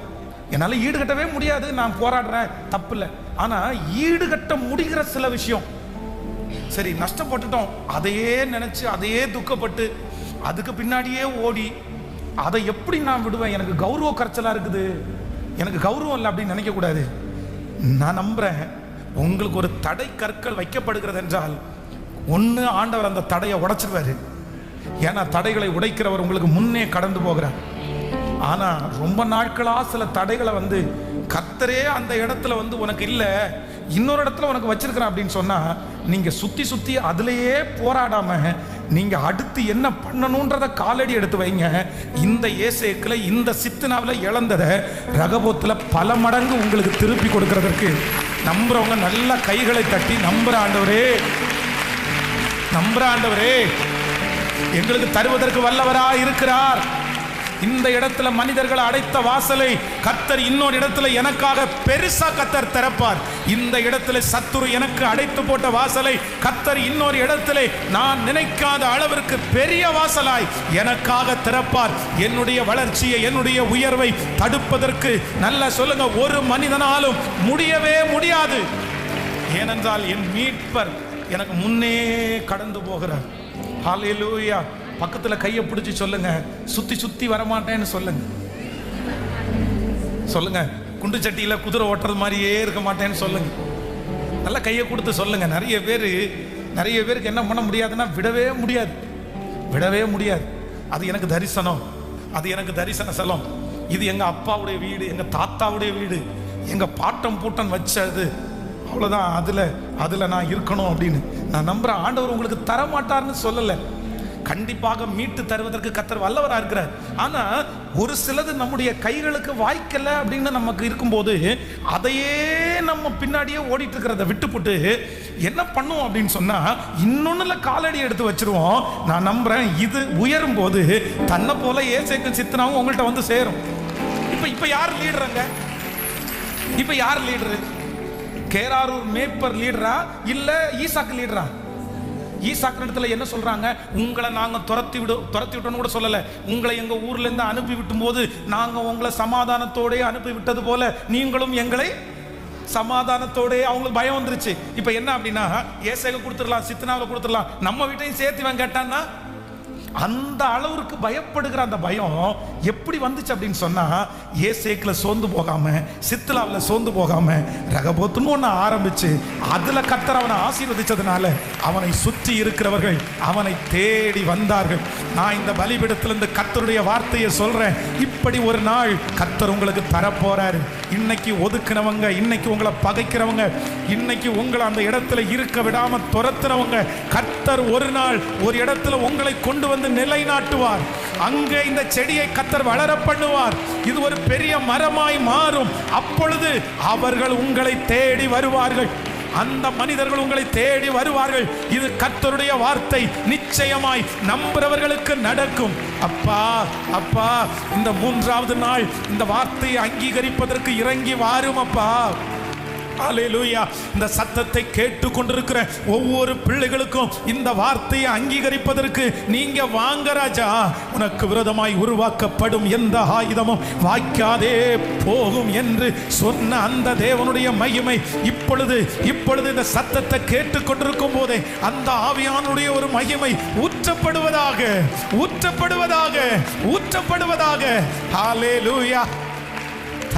என்னால ஈடுகட்டவே முடியாது, நான் போராடுறேன், தப்பு இல்லை. ஆனா ஈடுகட்ட முடிகிற சில விஷயம், சரி நஷ்டப்பட்டுட்டோம், அதையே நினைச்சு அதையே துக்கப்பட்டு அதுக்கு பின்னாடியே ஓடி அதை எப்படி நான் விடுவேன், எனக்கு கௌரவ கரைச்சலா இருக்குது, எனக்கு கௌரவம் இல்லை அப்படின்னு நினைக்க கூடாது. நான் நம்புறேன், உங்களுக்கு ஒரு தடை கற்கள் வைக்கப்படுகிறது என்றால் ஒன்று ஆண்டவர் அந்த தடையை உடைச்சிருவாரு. ஏன்னா தடைகளை உடைக்கிறவர் உங்களுக்கு முன்னே கடந்து போகிறார். ஆனா ரொம்ப நாட்களா சில தடைகளை வந்து கர்த்தரே அந்த இடத்துல வந்து உனக்கு இல்லை, இன்னொரு இடத்துல உனக்கு வச்சிருக்கிறேன் அப்படின்னு சொன்னா நீங்க சுத்தி அதுலயே போராடாம நீங்க அடுத்து என்ன பண்ணணும்ன்றத காலடி எடுத்து வைங்க. இந்த ஏசேக்குல இந்த சித்தனாவில இழந்ததை ரகபோத்துல பல மடங்கு உங்களுக்கு திருப்பி கொடுக்கிறதற்கு நம்புறவங்க நல்ல கைகளை தட்டி நம்புற ஆண்டவரே எங்களுக்கு தருவதற்கு வல்லவரா இருக்கிறார். இந்த இடத்துல மனிதர்களை அடைத்த வாசலை கர்த்தர் இன்னொரு இடத்துல எனக்காக பெருசா கர்த்தர் திறப்பார். இந்த இடத்துல சத்துரு எனக்கு அடைத்து போட்ட வாசலை கர்த்தர் இன்னொரு இடத்துல நான் நினைக்காத அளவிற்கு பெரிய வாசலாய் எனக்காக திறப்பார். என்னுடைய வளர்ச்சியை, என்னுடைய உயர்வை தடுப்பதற்கு நல்ல சொல்லுங்க, ஒரு மனிதனாலும் முடியவே முடியாது. ஏனென்றால் என் மீட்பர் எனக்கு முன்னே கடந்து போகிறார். ஹல்லேலூயா. பக்கத்துல கையை பிடிச்சி சொல்லுங்க, சுத்தி வரமாட்டேன்னு சொல்லுங்க. குண்டு சட்டியில குதிரை ஓட்டுறது மாதிரியே இருக்க மாட்டேன்னு சொல்லுங்க. நல்லா கையை கொடுத்து சொல்லுங்க. நிறைய பேருக்கு என்ன பண்ண முடியாதுன்னா விடவே முடியாது. அது எனக்கு தரிசனம், அது எனக்கு தரிசன ஸ்தலம், இது எங்க அப்பாவுடைய வீடு, எங்க தாத்தாவுடைய வீடு, எங்க பாட்டம் பூட்டன் வச்சது, அவ்வளவுதான், அதுல நான் இருக்கணும் அப்படின்னு நான் நம்புறேன். ஆண்டவர் உங்களுக்கு தர மாட்டார்னு சொல்லல, கண்டிப்பாக மீட்டு தருவதற்கு கர்த்தர் வல்லவரா இருக்கிறார். ஆனா ஒரு சிலது நம்முடைய கைகளுக்கு வாய்க்கல அப்படின்னு நமக்கு இருக்கும்போது அதையே நம்ம பின்னாடியே ஓடிட்டு இருக்கிறத விட்டுப்புட்டு என்ன பண்ணுவோம் அப்படின்னு சொன்னா இன்னொன்னுல காலடி எடுத்து வச்சிருவோம். நான் நம்புறேன் இது உயரும் போது தன்னை போல ஏசேக்கு சித்தனாவும் உங்கள்கிட்ட வந்து சேரும். இப்ப யார் லீடருங்க? இப்ப யார் லீடரு? கேராரூர் மேய்ப்பர் லீடரா இல்ல ஈசாக்கு லீடரா? ஈசாக்கு இடத்துல என்ன சொல்றாங்க, உங்களை நாங்க துரத்தி விட்டோம்னு கூட சொல்லல, உங்களை எங்க ஊர்ல இருந்து அனுப்பி விட்டும் போது நாங்க உங்களை சமாதானத்தோட அனுப்பி விட்டது போல நீங்களும் எங்களை சமாதானத்தோட. அவங்களுக்கு பயம் வந்துருச்சு. இப்ப என்ன அப்படின்னா ஏசேக்கு கொடுத்துடலாம், சித்தனாவில் கொடுத்துடலாம், நம்ம வீட்டையும் சேர்த்து கேட்டான்னா அந்த அளவுக்கு பயப்படுகிற அந்த பயம் எப்படி வந்துச்சு அப்படின்னு சொன்னா ஏசேக்குல சோர்ந்து போகாம, சித்லாவில் சோர்ந்து போகாம ரகபோத்துன்னு ஒன்று ஆரம்பிச்சு அதுல கர்த்தர் அவனை ஆசீர்வதிச்சதுனால அவனை சுற்றி இருக்கிறவர்கள் அவனை தேடி வந்தார்கள். நான் இந்த பலிபீடத்திலிருந்து கர்த்தருடைய வார்த்தையை சொல்றேன், இப்படி ஒரு நாள் கர்த்தர் உங்களுக்கு தரப்போறாரு. இன்னைக்கு ஒதுக்கினவங்க, இன்னைக்கு உங்களை பகைக்கிறவங்க, இன்னைக்கு உங்களை அந்த இடத்துல இருக்க விடாம துரத்துறவங்க, கர்த்தர் ஒரு நாள் ஒரு இடத்துல உங்களை கொண்டு வந்து நிலைநாட்டுவார். அங்கே இந்த செடியை கர்த்தர் வளர பண்ணுவார். இது ஒரு பெரிய மரமாய் மாறும். அப்பொழுது அவர்கள் உங்களை தேடி வருவார்கள். அந்த மனிதர்கள் உங்களை தேடி வருவார்கள். இது கர்த்தருடைய வார்த்தை, நிச்சயமாய் நம்புறவர்களுக்கு நடக்கும். அப்பா அப்பா, இந்த 3வது நாள் இந்த வார்த்தையை அங்கீகரிப்பதற்கு இறங்கி வாரும் அப்பா. அல்லேலூயா. இந்த சத்தத்தை கேட்டுக் கொண்டிருக்கிற ஒவ்வொரு பிள்ளைகளுக்கும் இந்த வார்த்தையை அங்கீகரிப்பதற்கு நீங்க வாங்க ராஜா. உனக்கு விரோதமாய் உருவாக்கப்படும் எந்த ஆயுதமும் வாய்க்காதே போகும் என்று சொன்ன அந்த தேவனுடைய மகிமை இப்பொழுது இந்த சத்தத்தை கேட்டுக் கொண்டிருக்கும் போதே அந்த ஆவியானுடைய ஒரு மகிமை ஊற்றப்படுவதாக. ஹல்லேலூயா.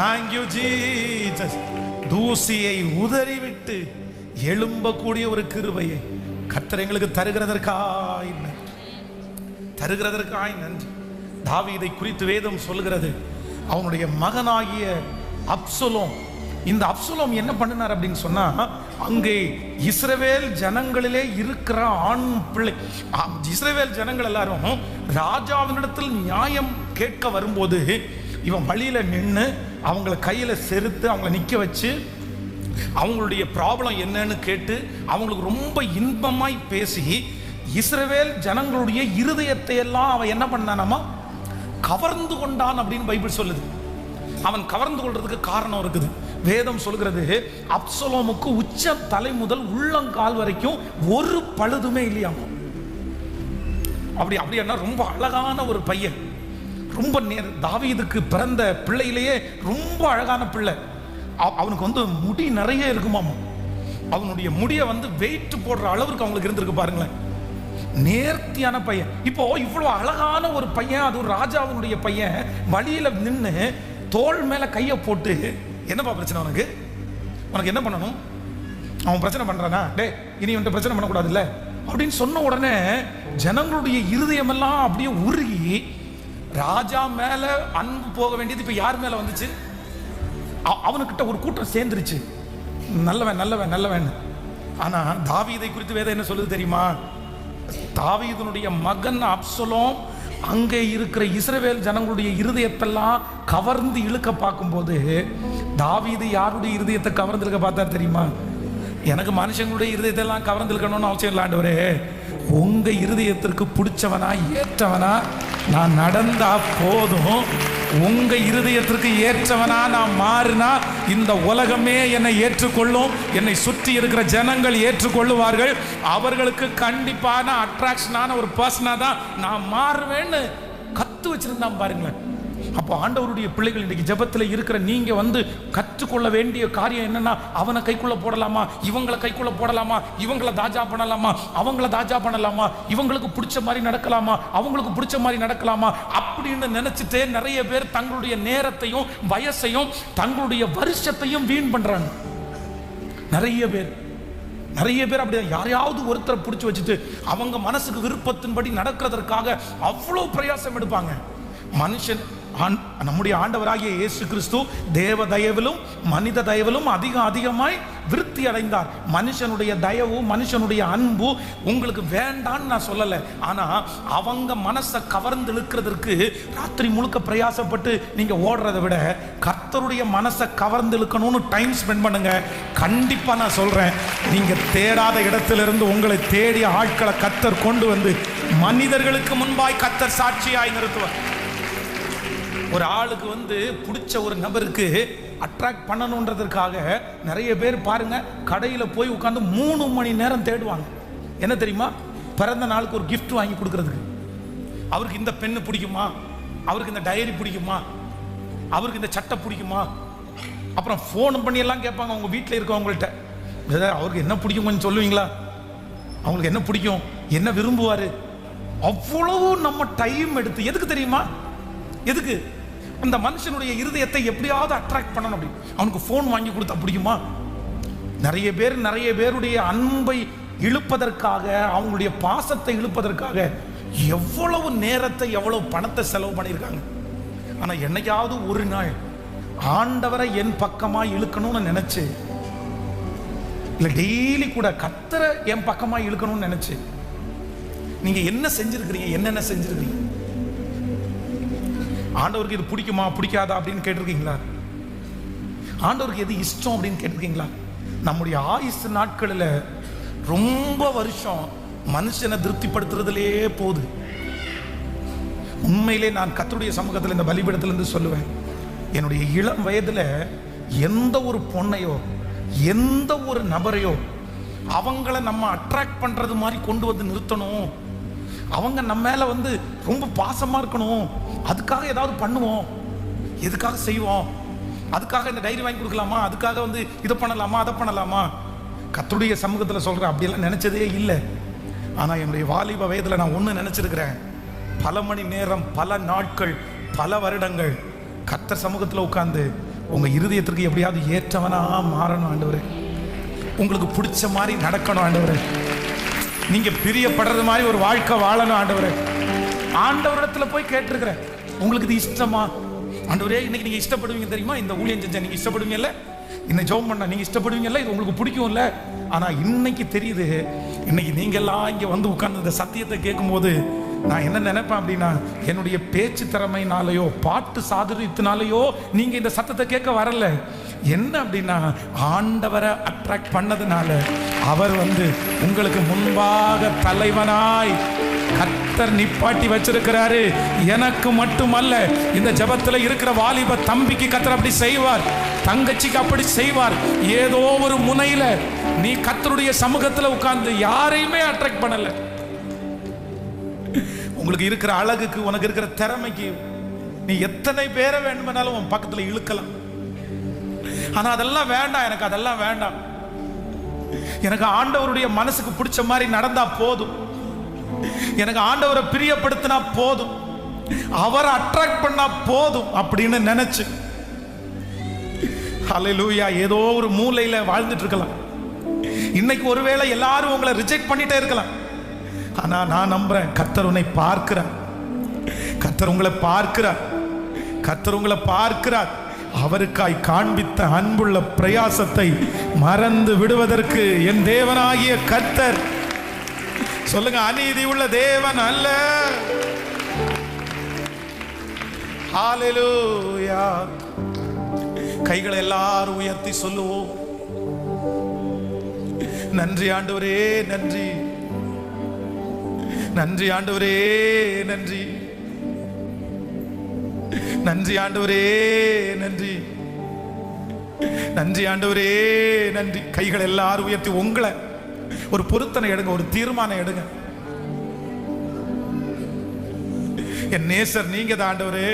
Thank you Jesus. தூசியை உதறிவிட்டு எழும்பக்கூடிய ஒரு கிருபையை கர்த்தர் எங்களுக்கு தருகிறதற்காய் நன்றி. தாவீதை குறித்து வேதம் சொல்கிறது, அவனுடைய மகனாகிய அப்சலோம். இந்த அப்சலோம் என்ன பண்ணினார் அப்படின்னு சொன்னா, அங்கே இஸ்ரவேல் ஜனங்களிலே இருக்கிற ஆண் பிள்ளை, இஸ்ரவேல் ஜனங்கள் எல்லாரும் ராஜாவினிடத்தில் நியாயம் கேட்க வரும்போது இவன் வழியில நின்று அவங்கள கையில செருத்து அவங்கள நிக்க வச்சு அவங்களுடைய ப்ராப்ளம் என்னன்னு கேட்டு அவங்களுக்கு ரொம்ப இன்பமாய் பேசி இஸ்ரவேல் ஜனங்களுடைய இருதயத்தை எல்லாம் அவன் என்ன பண்ணானாமா, கவர்ந்து கொண்டான் அப்படின்னு பைபிள் சொல்லுது. அவன் கவர்ந்து கொள்றதுக்கு காரணம் இருக்குது. வேதம் சொல்கிறது, அப்சலோமுக்கு உச்ச தலை முதல் உள்ளங்கால் வரைக்கும் ஒரு பழுதுமே இல்லையாமா. அப்படி என்ன ரொம்ப அழகான ஒரு பையன், ரொம்ப தாவீதுக்கு பிறந்த பிள்ளையிலேயே ரொம்ப அழகான பிள்ளை. அவனுக்கு முடி நிறைய இருக்குமாமா. அவனுடைய முடியை வெயிட் போடுற அளவுக்கு அவங்களுக்கு இருந்திருக்கு பாருங்களேன். நேர்த்தியான பையன். இப்போ இவ்வளவு அழகான ஒரு பையன், அது ஒரு ராஜாவினுடைய பையன், வழியில நின்று தோள் மேல கையை போட்டு, என்னப்பா பிரச்சனை உனக்கு என்ன பண்ணணும், அவன் பிரச்சனை பண்றானா, டே இனி வந்து பிரச்சனை பண்ணக்கூடாது இல்ல அப்படின்னு சொன்ன உடனே ஜனங்களுடைய இருதயம் எல்லாம் அப்படியே உருகி ராஜா மேல அன்பு போக வேண்டியது இப்ப யார் மேல வந்துச்சு, அவனுக்கிட்ட ஒரு கூட்டம் சேர்ந்துருச்சு. நல்லவன். ஆனா தாவீதை குறித்து வேதம் என்ன சொல்லுது தெரியுமா? தாவீதுனுடைய மகன் அப்சலோம் அங்கே இருக்கிற இஸ்ரவேல் ஜனங்களுடைய இருதயத்தெல்லாம் கவர்ந்து இழுக்க பார்க்கும்போது, தாவீது யாருடைய இருதயத்தை கவர்ந்து இழுக்க பார்த்தார் தெரியுமா? எனக்கு மனுஷங்களுடைய இருதயத்தை எல்லாம் கவர்ந்து இழுக்கணும்னு அவசியம் இல்லை ஆண்டவரே, உங்க இருதயத்திற்கு பிடிச்சவனா ஏற்றவனா நான் நடந்தா போதும். உங்க இருதயத்திற்கு ஏற்றவனா நான் மாறினா இந்த உலகமே என்னை ஏற்றுக்கொள்ளும், என்னை சுற்றி இருக்கிற ஜனங்கள் ஏற்றுக்கொள்ளுவார்கள். அவர்களுக்கு கண்டிப்பான அட்ராக்ஷனான ஒரு பர்சனா தான் நான் மாறுவேன்னு கத்து வச்சிருந்தான் பாருங்களேன். அப்போ ஆண்டவருடைய பிள்ளைகள் இன்னைக்கு ஜெபத்தில் இருக்கிற நீங்க கற்றுக்கொள்ள வேண்டிய காரியம் என்னன்னா, அவனை கைக்குள்ள போடலாமா, இவங்களை கைக்குள்ள போடலாமா, இவங்களை தாஜா பண்ணலாமா, அவங்கள தாஜா பண்ணலாமா, இவங்களுக்கு பிடிச்ச மாதிரி நடக்கலாமா, அவங்களுக்கு பிடிச்ச மாதிரி நடக்கலாமா அப்படின்னு நினைச்சிட்டு நிறைய பேர் தங்களுடைய நேரத்தையும் வயசையும் தங்களுடைய வருஷத்தையும் வீண் பண்றாங்க. நிறைய பேர் அப்படிதான் யாரையாவது ஒருத்தரை பிடிச்சி வச்சுட்டு அவங்க மனசுக்கு விருப்பத்தின்படி நடக்கிறதற்காக அவ்வளவு பிரயாசம் எடுப்பாங்க. மனுஷன் நம்முடைய ஆண்டவராகிய இயேசு கிறிஸ்து தேவ தயவிலும் மனித தயவிலும் அதிகமாய் விருத்தி அடைந்தார். மனுஷனுடைய தயவு, மனுஷனுடைய அன்பு உங்களுக்கு வேண்டான்னு நான் சொல்லலை. ஆனா அவங்க மனசை கவர்ந்து இழுக்கிறதுக்கு ராத்திரி முழுக்க பிரயாசப்பட்டு நீங்க ஓடுறதை விட கர்த்தருடைய மனசை கவர்ந்து இழுக்கணும்னு டைம் ஸ்பெண்ட் பண்ணுங்க. கண்டிப்பா நான் சொல்றேன், நீங்க தேடாத இடத்திலிருந்து உங்களை தேடிய ஆட்களை கர்த்தர் கொண்டு வந்து மனிதர்களுக்கு முன்பாய் கர்த்தர் சாட்சியாய் நிறுத்துவார். ஒரு ஆளுக்கு பிடிச்ச ஒரு நபருக்கு அட்ராக்ட் பண்ணணுன்றதுக்காக நிறைய பேர் பாருங்க கடையில் போய் உட்காந்து 3 மணி நேரம் தேடுவாங்க. என்ன தெரியுமா? பிறந்த நாளுக்கு ஒரு கிஃப்ட் வாங்கி கொடுக்கறதுக்கு. அவருக்கு இந்த பெண்ணு பிடிக்குமா, அவருக்கு இந்த டைரி பிடிக்குமா, அவருக்கு இந்த சட்டை பிடிக்குமா, அப்புறம் ஃபோன் பண்ணி எல்லாம் கேட்பாங்க உங்க வீட்டில் இருக்கவங்கள்ட்ட, அவருக்கு என்ன பிடிக்கும் கொஞ்சம் சொல்லுவீங்களா, அவங்களுக்கு என்ன பிடிக்கும், என்ன விரும்புவாரு. அவ்வளவு நம்ம டைம் எடுத்து எதுக்கு தெரியுமா? எதுக்கு? அந்த மனுஷனுடைய இருதயத்தை எப்படியாவது அட்ராக்ட் பண்ணணும். அப்படி அவனுக்கு ஃபோன் வாங்கி கொடுத்தா பிடிக்குமா? நிறைய பேருடைய அன்பை இழுப்பதற்காக, அவங்களுடைய பாசத்தை இழுப்பதற்காக எவ்வளவு நேரத்தை எவ்வளவு பணத்தை செலவு பண்ணியிருக்காங்க. ஆனா என்னைக்காவது ஒரு நாள் ஆண்டவரை என் பக்கமா இழுக்கணும்னு நினைச்சு, இல்ல டெய்லி கூட கர்த்தரை என் பக்கமா இழுக்கணும்னு நினைச்சு நீங்க என்ன செஞ்சிருக்கிறீங்க? என்னென்ன செஞ்சிருக்கிறீங்க? ஆண்டவருக்கு இது பிடிக்குமா பிடிக்காதா அப்படின்னு கேட்டிருக்கீங்களா? ஆண்டவருக்கு எது இஷ்டம் அப்படின்னு கேட்டிருக்கீங்களா? நம்முடைய ஆயுசு நாட்களில் ரொம்ப வருஷம் மனுஷனை திருப்திப்படுத்துறதுலே போகுது. உண்மையிலே நான் கர்த்தருடைய சமூகத்தில் இந்த பலிபீடத்திலிருந்து சொல்லுவேன், என்னுடைய இளம் வயதில் எந்த ஒரு பொண்ணையோ எந்த ஒரு நபரையோ அவங்கள நம்ம அட்ராக்ட் பண்ணுறது மாதிரி கொண்டு வந்து நிறுத்தணும், அவங்க நம்ம மேலே வந்து ரொம்ப பாசமாக இருக்கணும், அதுக்காக ஏதாவது பண்ணுவோம், எதுக்காக செய்வோம், அதுக்காக இந்த டைரி வாங்கி கொடுக்கலாமா, அதுக்காக வந்து இதை பண்ணலாமா அதை பண்ணலாமா. கர்த்தருடைய சமூகத்தில் சொல்கிறேன், அப்படியெல்லாம் நினச்சதே இல்லை. ஆனால் என்னுடைய வாலிப வயதில் நான் ஒன்று நினச்சிருக்கிறேன், பல மணி நேரம், பல நாட்கள், பல வருடங்கள் கர்த்தர் சமூகத்தில் உட்கார்ந்து உங்கள் இருதயத்திற்கு எப்படியாவது ஏற்றவனாக மாறணும் ஆண்டவரே, உங்களுக்கு பிடிச்ச மாதிரி நடக்கணும் ஆண்டவரே, நீங்கள் பிரியப்படுறது மாதிரி ஒரு வாழ்க்கை வாழணும் ஆண்டவரே. ஆண்டவரிடத்துல போய் கேட்டிருக்கிறேன், உங்களுக்கு இது இஷ்டமா ஆண்டவரே, இன்னைக்கு நீங்கள் இஷ்டப்படுவீங்க தெரியுமா, இந்த ஊழியம் செஞ்சா நீங்கள் இஷ்டப்படுவீங்கல்ல, இந்த ஜெபம் பண்ண நீங்கள் இஷ்டப்படுவீங்கல்ல, இது உங்களுக்கு பிடிக்கும்ல. ஆனால் இன்னைக்கு தெரியுது, இன்னைக்கு நீங்கள்லாம் இங்கே வந்து உட்கார்ந்து இந்த சத்தியத்தை கேட்கும்போது நான் என்ன நினைப்பேன் அப்படின்னா, என்னுடைய பேச்சு திறமையினாலேயோ பாட்டு சாதுரியத்தினாலேயோ நீங்கள் இந்த சத்தத்தை கேட்க வரல. என்ன அப்படின்னா, ஆண்டவரை அட்ராக்ட் பண்ணதுனால அவர் வந்து உங்களுக்கு முன்பாக தலைவனாய் கர்த்தர் நிப்பாட்டி வச்சிருக்கிறாரு. எனக்கு மட்டுமல்ல, இந்த ஜெபத்தில் இருக்கிற வாலிப தம்பிக்கு கர்த்தர் அப்படி செய்வார், தங்கச்சிக்கு அப்படி செய்வார். ஏதோ ஒரு முனையில நீ கர்த்தருடைய சமூகத்தில் உட்கார்ந்து யாரையுமே அட்ராக்ட் பண்ணல, உங்களுக்கு இருக்கிற அழகுக்கு, உனக்கு இருக்கிற திறமைக்கு நீ எத்தனை பேரை வேண்டுமானாலும் உன் பக்கத்தில் இழுக்கலாம். ஆனா அதெல்லாம் வேண்டாம், எனக்கு அதெல்லாம் வேண்டாம், எனக்கு ஆண்டவருடைய மனசுக்கு பிடிச்ச மாதிரி நடந்தா போதும், எனக்கு ஆண்டவரை பிரியப்படுத்தினா போதும், அவரை அட்ராக்ட் பண்ணா போதும் அப்படின்னு நினைச்சு ஹல்லேலூயா ஏதோ ஒரு மூலையில வாழ்ந்துட்டு இருக்கலாம். இன்னைக்கு ஒருவேளை எல்லாரும் உங்களை ரிஜெக்ட் பண்ணிட்டே இருக்கலாம். ஆனா நான் நம்புறேன், கர்த்தர் உன்னை பார்க்கிறார், கர்த்தர் உங்களை பார்க்கிறார், கர்த்தர் உங்களை பார்க்கிறார். அவருக்காய் காண்பித்த அன்புள்ள பிரயாசத்தை மறந்து விடுவதற்கு என் தேவனாகிய கர்த்தர், சொல்லுங்க, அநீதி உள்ள தேவன் அல்ல. ஹல்லேலூயா. கைகளை எல்லாரும் உயர்த்தி சொல்லுவோம், நன்றி ஆண்டவரே, நன்றி, நன்றி ஆண்டவரே, நன்றி, நன்றி ஆண்டவரே, நன்றி, நன்றி ஆண்டவரே, நன்றி. கைகள் எல்லாரும் உயர்த்தி உங்களை ஒரு பொருத்தனை எடுங்க, ஒரு தீர்மானம் எடுங்க. என் நேசர் நீங்க தான் ஆண்டவரே,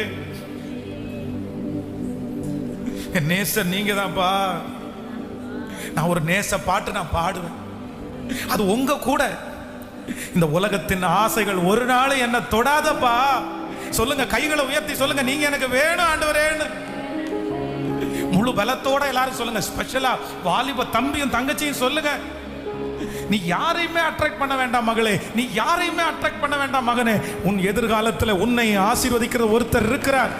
என் நேசர் நீங்க தான்ப்பா. நான் ஒரு நேச பாட்டு நான் பாடுவேன், அது உங்க கூட. இந்த உலகத்தின் ஆசைகள் ஒரு நாள் என்ன தொடாதப்பா. சொல்லுங்க, கைகளை உயர்த்தி சொல்லுங்க, நீங்க எனக்கு வேணும் ஆண்டவரேன்னு. முழு பலத்தோட எல்லாரும் சொல்லுங்க. ஸ்பெஷலா வாலிப தம்பியும் தங்கச்சியும் சொல்லுங்க, நீ யாரையுமே அட்ராக்ட் பண்ண வேண்டாம் மகளே, நீ யாரையுமே அட்ராக்ட் பண்ண வேண்டாம் மகனே. உன் எதிர்காலத்தில் உன்னை ஆசீர்வதிக்கிற ஒருத்தர் இருக்கிறார்.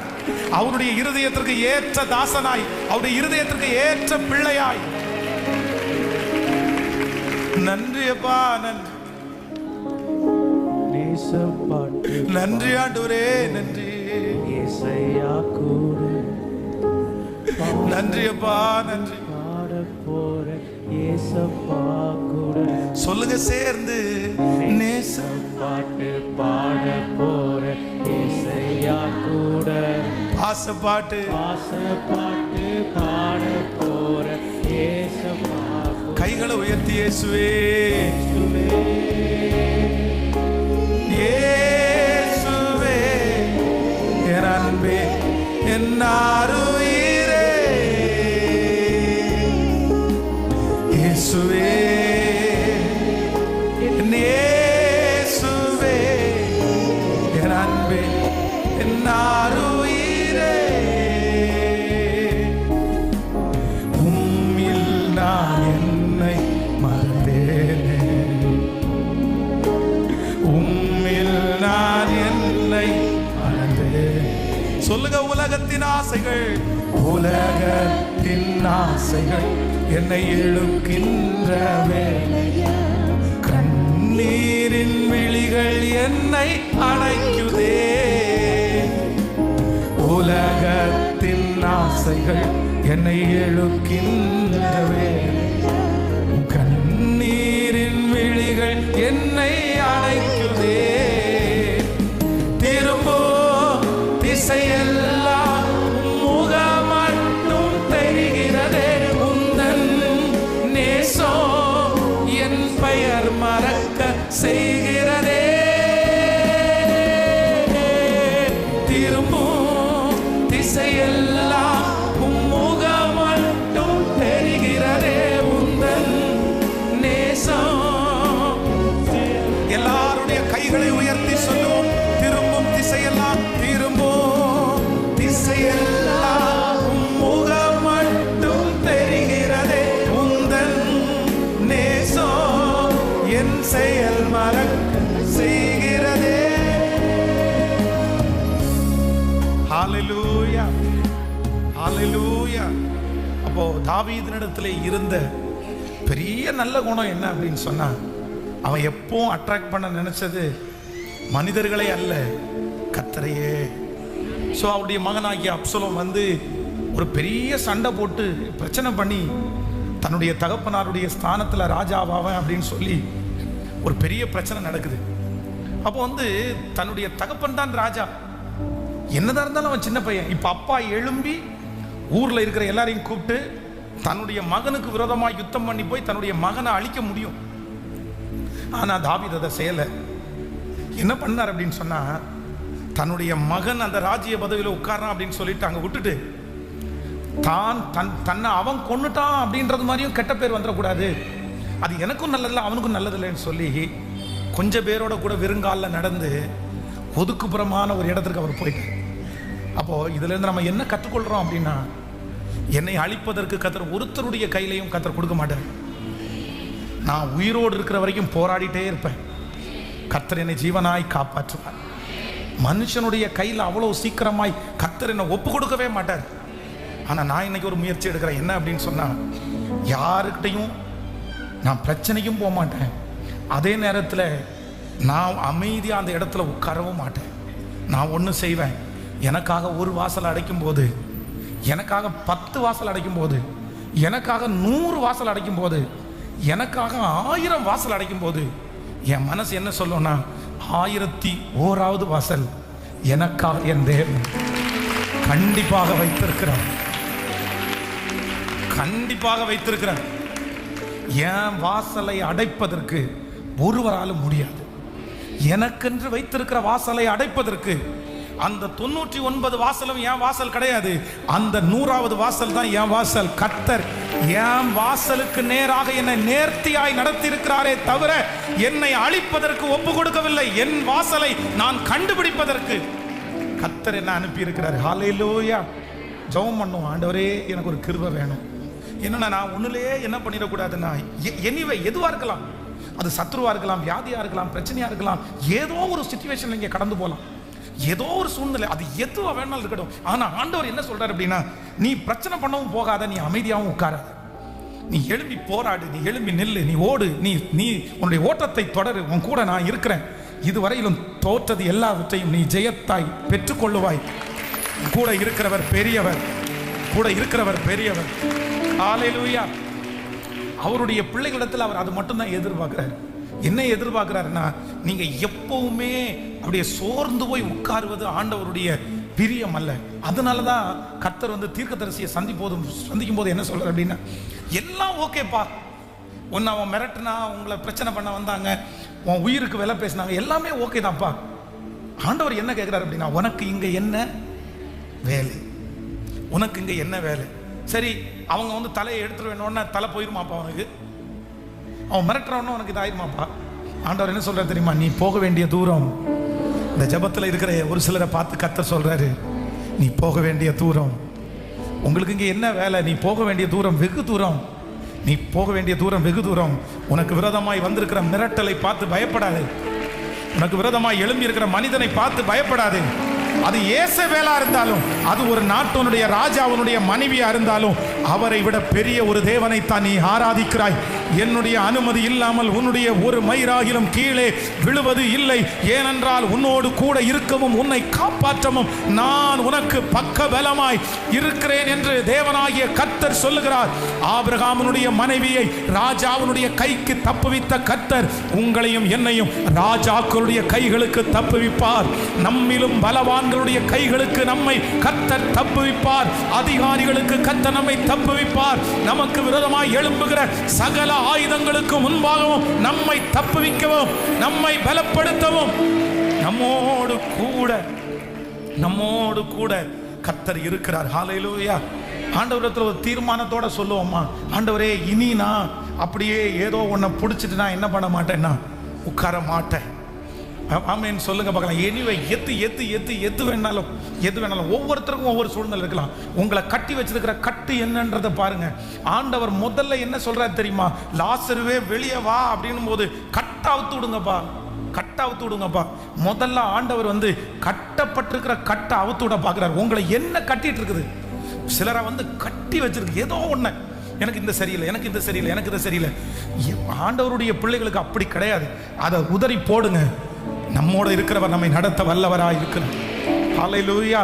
அவருடைய இருதயத்திற்கு ஏற்ற தாசனாய், அவருடைய இருதயத்திற்கு ஏற்ற பிள்ளையாய். நன்றி அப்பா, நன்றி, நன்றி ஆண்டவரே, நன்றி, நன்றி அப்பா, நன்றி. சொல்லுங்க சேர்ந்து, நேச பாட்டு பாட போற ஏசையா கூட, பாச பாட்டு, பாச பாட்டு பாட போற ஏசப்பா. கைகளை உயர்த்தி இயேசுவே, இயேசுவே என் அன்பே, என் ஆருயிரே, இயேசுவே, இயேசுவே என் அன்பே, என் ஆருயிரே, உம்மில் நான் என்னை மறந்தேனே, உம்மில் நான் என்னை மறந்தேன். சொல்லுங்க, உலகத்தின் ஆசைகள், உலகத்தின் ஆசைகள் என்னை இழுக்கின்றவே, கண்ணீரின் விழிகள் என்னை அணைக்குதே. உலகத்தின் ஆசைகள் என்னை இழுக்கின்றவே, செய்கிறதே. திரும்பும் திசையெல்லாம் உம்முகம் மட்டும் தெரிகிறதே. உந்தன் நேசம். எல்லாருடைய கைகளை உயர்த்தி சொல்லுவோம். திரும்பும் திசையெல்லாம், திரும்பும் திசையெல்லாம் உம்முகம் மட்டும் தெரிகிறதே. உந்தன் நேசம் என் செயல் மறக்க செய்கிறதே. ஹல்லேலூயா, ஹல்லேலூயா. அப்போ தாவீதினிடத்திலே இருந்த பெரிய நல்ல குணம் என்ன அப்படின்னு சொன்னா, அவன் எப்பவும் அட்ராக்ட் பண்ண நினைச்சது மனிதர்களே அல்ல, கர்த்தரையே. ஸோ அவருடைய மகனாகிய அப்சலோம் வந்து ஒரு பெரிய சண்டை போட்டு பிரச்சனை பண்ணி தன்னுடைய தகப்பனாருடைய ஸ்தானத்தில் ராஜாவாவேன் அப்படின்னு சொல்லி ஒரு பெரிய பிரச்சனை நடக்குது. அப்போ வந்து தன்னுடைய தகப்பன் தான் ராஜா. என்னதான் இருந்தாலும் அவன் சின்ன பையன். இப்போ அப்பா எழும்பி ஊரில் இருக்கிற எல்லாரையும் கூப்பிட்டு தன்னுடைய மகனுக்கு விரோதமாக யுத்தம் பண்ணி போய் தன்னுடைய மகனை அழிக்க முடியும். ஆனால் தாவீது அதை செய்யலை. என்ன பண்ணார் அப்படின்னு சொன்னால், தன்னுடைய மகன் அந்த ராஜ்ய பதவியில் உட்காரான் அப்படின்னு சொல்லிட்டு அங்கே விட்டுட்டு தன்னை அவன் கொன்னுட்டான் அப்படின்றது மாதிரியும் கெட்ட பேர் வந்துடக்கூடாது, அது எனக்கும் நல்லதில்லை அவனுக்கும் நல்லதில்லைன்னு சொல்லி கொஞ்சம் பேரோட கூட வெறுங்காலில் நடந்து ஒதுக்குப்புறமான ஒரு இடத்துக்கு அவர் போயிட்டார். அப்போது இதிலேருந்து நம்ம என்ன கற்றுக்கொள்கிறோம் அப்படின்னா, என்னை அழிப்பதற்கு கர்த்தர் ஒருத்தருடைய கையிலையும் கர்த்தர் கொடுக்க மாட்டார். நான் உயிரோடு இருக்கிற வரைக்கும் போராடிட்டே இருப்பேன். கர்த்தர் என்னை ஜீவனாய் காப்பாற்றுவார். மனுஷனுடைய கையில் அவ்வளோ சீக்கிரமாய் கர்த்தர் என்னை ஒப்பு கொடுக்கவே மாட்டார். ஆனால் நான் இன்னைக்கு ஒரு முயற்சி எடுக்கிறேன். என்ன அப்படின்னு சொன்னால், யாருக்கிட்டையும் நான் பிரச்சனைக்கும் போக மாட்டேன், அதே நேரத்தில் நான் அமைதியாக அந்த இடத்துல உட்காரவும் மாட்டேன். நான் ஒன்று செய்வேன், எனக்காக ஒரு வாசல் அடைக்கும் போது, எனக்காக 10 வாசல் அடைக்கும் போது, எனக்காக 100 வாசல் அடைக்கும் போது, எனக்காக 1000 வாசல் அடைக்கும் போது என் மனசு என்ன சொல்லும்னா, 1001வது வாசல் எனக்காக என் தேவன் கண்டிப்பாக வைத்திருக்கிறார், கண்டிப்பாக வைத்திருக்கிறார். என் வாசலை அடைப்பதற்கு ஒருவராலும் முடியாது. எனக்கென்று வைத்திருக்கிற வாசலை அடைப்பதற்கு அந்த 99 வாசலும் என் வாசல் கிடையாது, அந்த 100வது வாசல் தான் என் வாசல். கர்த்தர் என் வாசலுக்கு நேராக என்னை நேர்த்தியாய் நடத்தி இருக்கிறாரே தவிர என்னை அழிப்பதற்கு ஒப்பு கொடுக்கவில்லை. என் வாசலை நான் கண்டுபிடிப்பதற்கு கர்த்தர் என்ன அனுப்பி இருக்கிறார். ஹல்லேலூயா. ஜெபம் பண்ணுவோம், ஆண்டவரே எனக்கு ஒரு கிருபை வேணும். என்னன்னா, நான் ஒண்ணுலயே என்ன பண்ணிடக்கூடாதுன்னா, எனிவே எதுவா இருக்கலாம், அது சத்ருவா இருக்கலாம், வியாதியா இருக்கலாம், பிரச்சனையா இருக்கலாம், ஏதோ ஒரு சிச்சுவேஷன் இங்கே கடந்து போகலாம், ஏதோ ஒரு சூழ்நிலை, அது எதுவா வேணாலும் இருக்கட்டும். ஆனா ஆண்டவர் என்ன சொல்றாரு அப்படின்னா, நீ பிரச்சனை பண்ணவும் போகாத, நீ அமைதியாகவும் உட்காராத, நீ எழும்பி போராடு, நீ எழும்பி நில்லு, நீ ஓடு, நீ உன்னுடைய ஓட்டத்தை தொடரு, உன் கூட நான் இருக்கிறேன். இதுவரையிலும் தோற்றது எல்லாவற்றையும் நீ ஜெயத்தாய் பெற்றுக்கொள்ளுவாய். கூட இருக்கிறவர் பெரியவர், கூட இருக்கிறவர் பெரியவர். ஹல்லேலூயா. அவருடைய பிள்ளைகளிடத்தில் அவர் அது மட்டும்தான் எதிர்பார்க்கிறார். என்ன எதிர்பார்க்கிறாருன்னா, நீங்க எப்பவுமே அப்படியே சோர்ந்து போய் உட்காருவது ஆண்டவருடைய பிரியம் அல்ல. அதனாலதான் கர்த்தர் வந்து தீர்க்கதரிசியை சந்திக்கும் போது என்ன சொல்றாரு அப்படின்னா, எல்லாம் ஓகேப்பா, உன்னை அவன் மிரட்டினா, உங்களை பிரச்சனை பண்ண வந்தாங்க, உன் உயிருக்கு விலை பேசினாங்க, எல்லாமே ஓகே தான்ப்பா. ஆண்டவர் என்ன கேட்கிறாரு அப்படின்னா, உனக்கு இங்க என்ன வேலை, உனக்கு இங்க என்ன வேலை? சரி, அவங்க வந்து தலையை எடுத்துட்டு வேணும்னா தலை போயிருமாப்பா அவனுக்கு, அவன் மிரட்டுறவனும் உனக்கு இதாயிருமாப்பா. ஆண்டவர் என்ன சொல்றாரு தெரியுமா, நீ போக வேண்டிய தூரம், இந்த ஜபத்தில் இருக்கிற ஒரு சிலரை பார்த்து கர்த்தர் சொல்றாரு, நீ போக வேண்டிய தூரம், உங்களுக்கு இங்கே என்ன வேலை, நீ போக வேண்டிய தூரம் வெகு தூரம், நீ போக வேண்டிய தூரம் வெகு தூரம். உனக்கு விரோதமாய் வந்திருக்கிற மிரட்டலை பார்த்து பயப்படாது, உனக்கு விரோதமாய் எழும்பி இருக்கிற மனிதனை பார்த்து பயப்படாது. அது யேசபேலா இருந்தாலும், அது ஒரு நாட்டினுடைய ராஜாவினுடைய மனைவியா இருந்தாலும், அவரை விட பெரிய ஒரு தேவனை தான் நீ ஆராதிக்கிறாய். என்னுடைய அனுமதி இல்லாமல் உன்னுடைய ஒரு மயிராகிலும் கீழே விழுவது இல்லை. ஏனென்றால் உன்னோடு கூட இருக்கவும் உன்னை காப்பாற்றவும் நான் உனக்கு பக்க பலமாய் இருக்கிறேன் என்று தேவனாகிய கர்த்தர் சொல்லுகிறார். ஆபிரகாமுடைய மனைவியை ராஜாவினுடைய கைக்கு தப்புவித்த கர்த்தர் உங்களையும் என்னையும் ராஜாக்களுடைய கைகளுக்கு தப்புவிப்பார். நம்மிலும் பலவான்களுடைய கைகளுக்கு நம்மை கர்த்தர் தப்புவிப்பார். அதிகாரிகளுக்கு கர்த்தர் நம்மை தப்புவிப்பார். நமக்கு விரோதமாய் எழும்புகிற சகல ஆயுதங்களுக்கு முன்பாகவும் நம்மை தப்புவிக்கவும் நம்மை பலப்படுத்தவும் நம்மோடு கூட கர்த்தர் இருக்கிறார். ஹல்லேலூயா. ஆண்டவரத்தில் ஒரு தீர்மானத்தோட சொல்லுவோம்மா, ஆண்டவரே இனி நான் அப்படியே ஏதோ ஒன்றை பிடிச்சிட்டு நான் என்ன பண்ண மாட்டேன்னா உட்கார மாட்டேன். ஆமேன்னு சொல்லுங்க பார்க்கலாம். எனிவே எது வேணாலும் ஒவ்வொருத்தருக்கும் ஒவ்வொரு சூழ்நிலை இருக்கலாம். உங்களை கட்டி வச்சிருக்கிற கட்டு என்னன்றதை பாருங்க. ஆண்டவர் முதல்ல என்ன சொல்றாரு தெரியுமா? லாசருவே வெளியே வா அப்படின்னும் போது கட்டை அவுத்து விடுங்கப்பா. முதல்ல ஆண்டவர் வந்து கட்டப்பட்டிருக்கிற கட்டை அவுத்து விட பார்க்கிறார். உங்களை என்ன கட்டிட்டு இருக்குது? சிலரை வந்து கட்டி வச்சிருக்கு ஏதோ ஒண்ணு. எனக்கு இந்த சரியில்லை. ஆண்டவருடைய பிள்ளைகளுக்கு அப்படி கிடையாது. அதை உதறி போடுங்க. நம்மோட இருக்கிறவர் நம்மை நடத்த வல்லவராய் இருக்கிறார். ஹல்லேலூயா.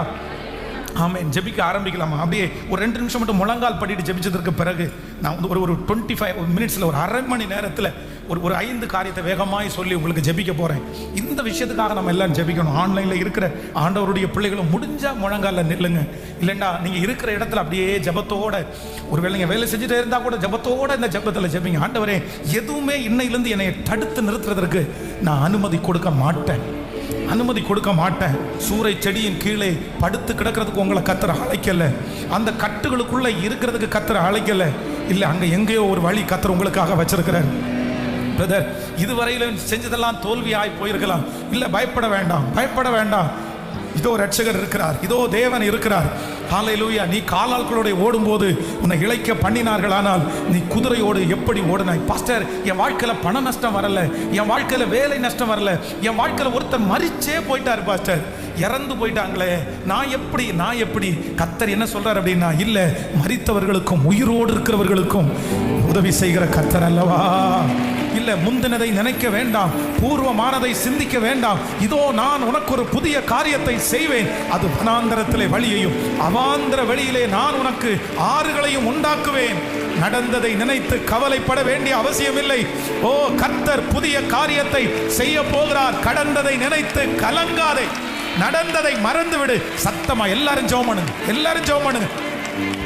ஆமென். ஜெபிக்க ஆரம்பிக்கலாமா? அப்படியே ஒரு 2 நிமிஷம் மட்டும் முழங்கால் படிட்டு ஜெபிச்சதற்கு பிறகு நான் வந்து ஒரு 25 மினிட்ஸில் ஒரு அரை மணி நேரத்தில் ஒரு 5 காரியத்தை வேகமாய் சொல்லி உங்களுக்கு ஜெபிக்க போகிறேன். இந்த விஷயத்துக்காக நம்ம எல்லாரும் ஜெபிக்கணும். ஆன்லைனில் இருக்கிற ஆண்டவருடைய பிள்ளைகளும் முடிஞ்சால் முழங்காலில் நில்லுங்க. இல்லைண்டா நீங்கள் இருக்கிற இடத்துல அப்படியே ஜெபத்தோட, ஒருவேளை நீங்கள் வேலை செஞ்சுட்டே இருந்தால் கூட ஜெபத்தோட இந்த ஜெபத்தில் ஜெபிங்க. ஆண்டவரே, எதுவுமே இன்னையிலேருந்து என்னை தடுத்து நிறுத்துறதற்கு நான் அனுமதி கொடுக்க மாட்டேன். சூறை செடியின் கீழே படுத்து கிடக்கிறதுக்கு உங்களை கர்த்தர் அழைக்கல. அந்த கட்டுகளுக்குள்ள இருக்கிறதுக்கு கர்த்தர் அழைக்கல. இல்லை, அங்கே எங்கேயோ ஒரு வழி கர்த்தர் உங்களுக்காக வச்சிருக்கிறார். பிரதர், இதுவரையிலும் செஞ்சதெல்லாம் தோல்வியாய் போயிருக்கலாம். இல்லை, பயப்பட வேண்டாம். இதோ ரட்சகர் இருக்கிறார், இதோ தேவன் இருக்கிறார். ஹல்லேலூயா. நீ காலாட்களோட ஓடும்போது உன்னை இளைக்க பண்ணினார்கள், ஆனால் நீ குதிரையோடு எப்படி ஓடினாய்? பாஸ்டர், என் வாழ்க்கையில் பண நஷ்டம் வரல, என் வாழ்க்கையில் வேலை நஷ்டம் வரல, என் வாழ்க்கையில் ஒருத்தர் மரிச்சே போயிட்டார் பாஸ்டர், இறந்து போயிட்டாங்களே, நான் எப்படி? கர்த்தர் என்ன சொல்றார் அப்படின்னா, இல்லை, மரித்தவர்களுக்கும் உயிரோடு இருக்கிறவர்களுக்கும் உதவி செய்கிற கர்த்தர் அல்லவா. இல்லை, முந்தினதை நினைக்க வேண்டாம், பூர்வமானதை சிந்திக்க வேண்டாம். இதோ நான் உனக்கு ஒரு புதிய காரியத்தை செய்வேன், அது வனாந்தரத்திலே வழியையும் அவாந்தர வெளியிலே நான் உனக்கு ஆறுகளையும் உண்டாக்குவேன். நடந்ததை நினைத்து கவலைப்பட வேண்டிய அவசியமில்லை. ஓ, கர்த்தர் புதிய காரியத்தை செய்ய போகிறார். கடந்ததை நினைத்து கலங்காதே, நடந்ததை மறந்துவிடு. சத்தமா எல்லாரும் ஜெபம் பண்ணுங்க.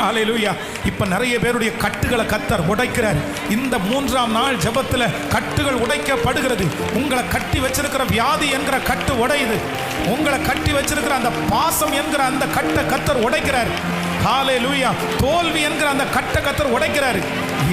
ஹல்லேலூயா. இப்ப நிறைய பேருடைய கட்டுகளை கர்த்தர் உடைக்கிறார். இந்த 3ஆம் நாள் ஜெபத்துல கட்டுகள் உடைக்கப்படுகிறது. உங்களை கட்டி வச்சிருக்கிற வியாதி என்கிற கட்டு உடையுது. உங்களை கட்டி வச்சிருக்கிற அந்த பாசம் என்கிற அந்த கட்டை கர்த்தர் உடைக்கிறார். ஹல்லேலூயா. தோல்வி என்கிற அந்த கட்டை கர்த்தர் உடைக்கிறார்.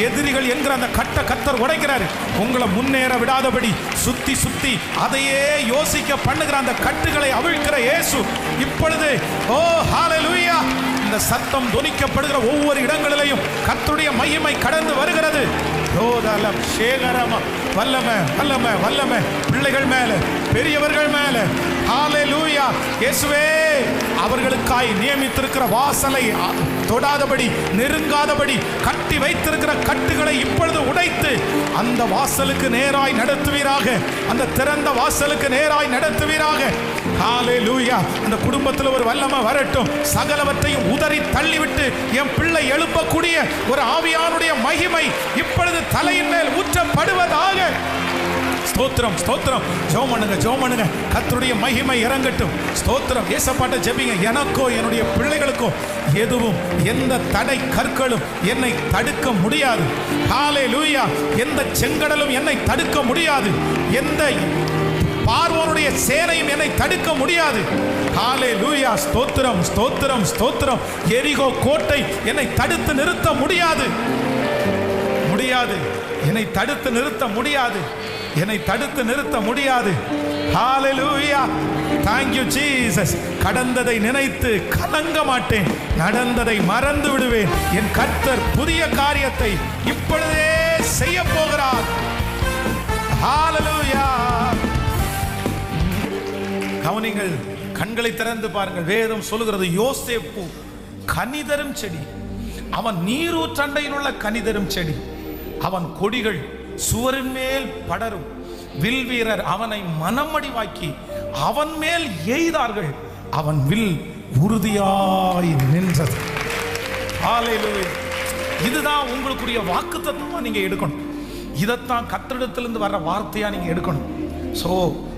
எதிரிகள் என்கிற அந்த கட்டை கர்த்தர் உடைக்கிறார். உங்களை முன்னேற விடாதபடி சுத்தி அதையே யோசிக்க பண்ணுகிற அந்த கட்டுகளை அவிழ்க்கிற இயேசு இப்பொழுது, ஓ ஹல்லேலூயா, இந்த சத்தம் தொனிக்கப்படுகிற ஒவ்வொரு இடங்களிலையும் கர்த்தருடைய மகிமை கடந்து வருகிறது. ரோதலம் சேகரமா வல்லமை பிள்ளைகள் மேல, பெரியவர்கள் மேல. ஹல்லேலூயா. இயேசுவே, அவர்களுக்காய் நியமித்திருக்கிற வாசலை தொடாதபடி, நெருங்காதபடி கட்டி வைத்திருக்கிற கட்டுகளை இப்பொழுது உடைத்து அந்த வாசலுக்கு நேராய் நடத்துவீராக. அந்த திறந்த வாசலுக்கு நேராய் நடத்துவீராக. ஹல்லேலூயா. அந்த குடும்பத்தில் ஒரு வல்லமை வரட்டும். சகலவற்றையும் உதறி தள்ளிவிட்டு என் பிள்ளை எழுப்பக்கூடிய ஒரு ஆவியானுடைய மகிமை இப்பொழுது தலையின் மேல் ஊற்றப்படுவதாக. ஸ்தோத்திரம். ஜெபம் பண்ணுங்க. கர்த்தருடைய மகிமை இறங்கட்டும். ஸ்தோத்திரம். ஏசப்பாட்ட ஜெபிங்க. எனக்கோ என்னுடைய பிள்ளைகளுக்கோ எதுவும், எந்த தடை கற்களும் என்னை தடுக்க முடியாது. ஹல்லேலூயா. எந்த செங்கடலும் என்னை தடுக்க முடியாது. எந்த பார்வோனுடைய சேனையும் என்னை தடுக்க முடியாது. ஹல்லேலூயா. ஸ்தோத்திரம். எரிகோ கோட்டை என்னை தடுத்து நிறுத்த முடியாது. என்னை தடுத்து நிறுத்த முடியாது. ஹல்லேலூயா. Thank you Jesus. கடந்ததை நினைத்து கலங்க மாட்டேன், நடந்ததை மறந்து விடுவேன். என் கர்த்தர் புதிய காரியத்தை இப்பொழுதே செய்ய போகிறார். ஹல்லேலூயா. கவனிங்கள், கண்களை திறந்து பாருங்கள். வேதம் சொல்லுகிறது, யோசேப்பு கனிதரும் செடி, அவன் நீரூற்றண்டையில் உள்ள கனிதரும் செடி, அவன் கொடிகள் சுவரின் மேல் படரும். வில் வீரர் அவனை மனமடிவாக்கி அவன் மேல் எய்தார்கள், அவன் வில் உறுதியாய் நின்றது. ஹல்லேலூயா. இதுதான் உங்களுக்குரிய வாக்குத்தத்தமா நீங்க எடுக்கணும். இதைத்தான் கர்த்தரிடத்திலிருந்து வர்ற வார்த்தையா நீங்க எடுக்கணும்.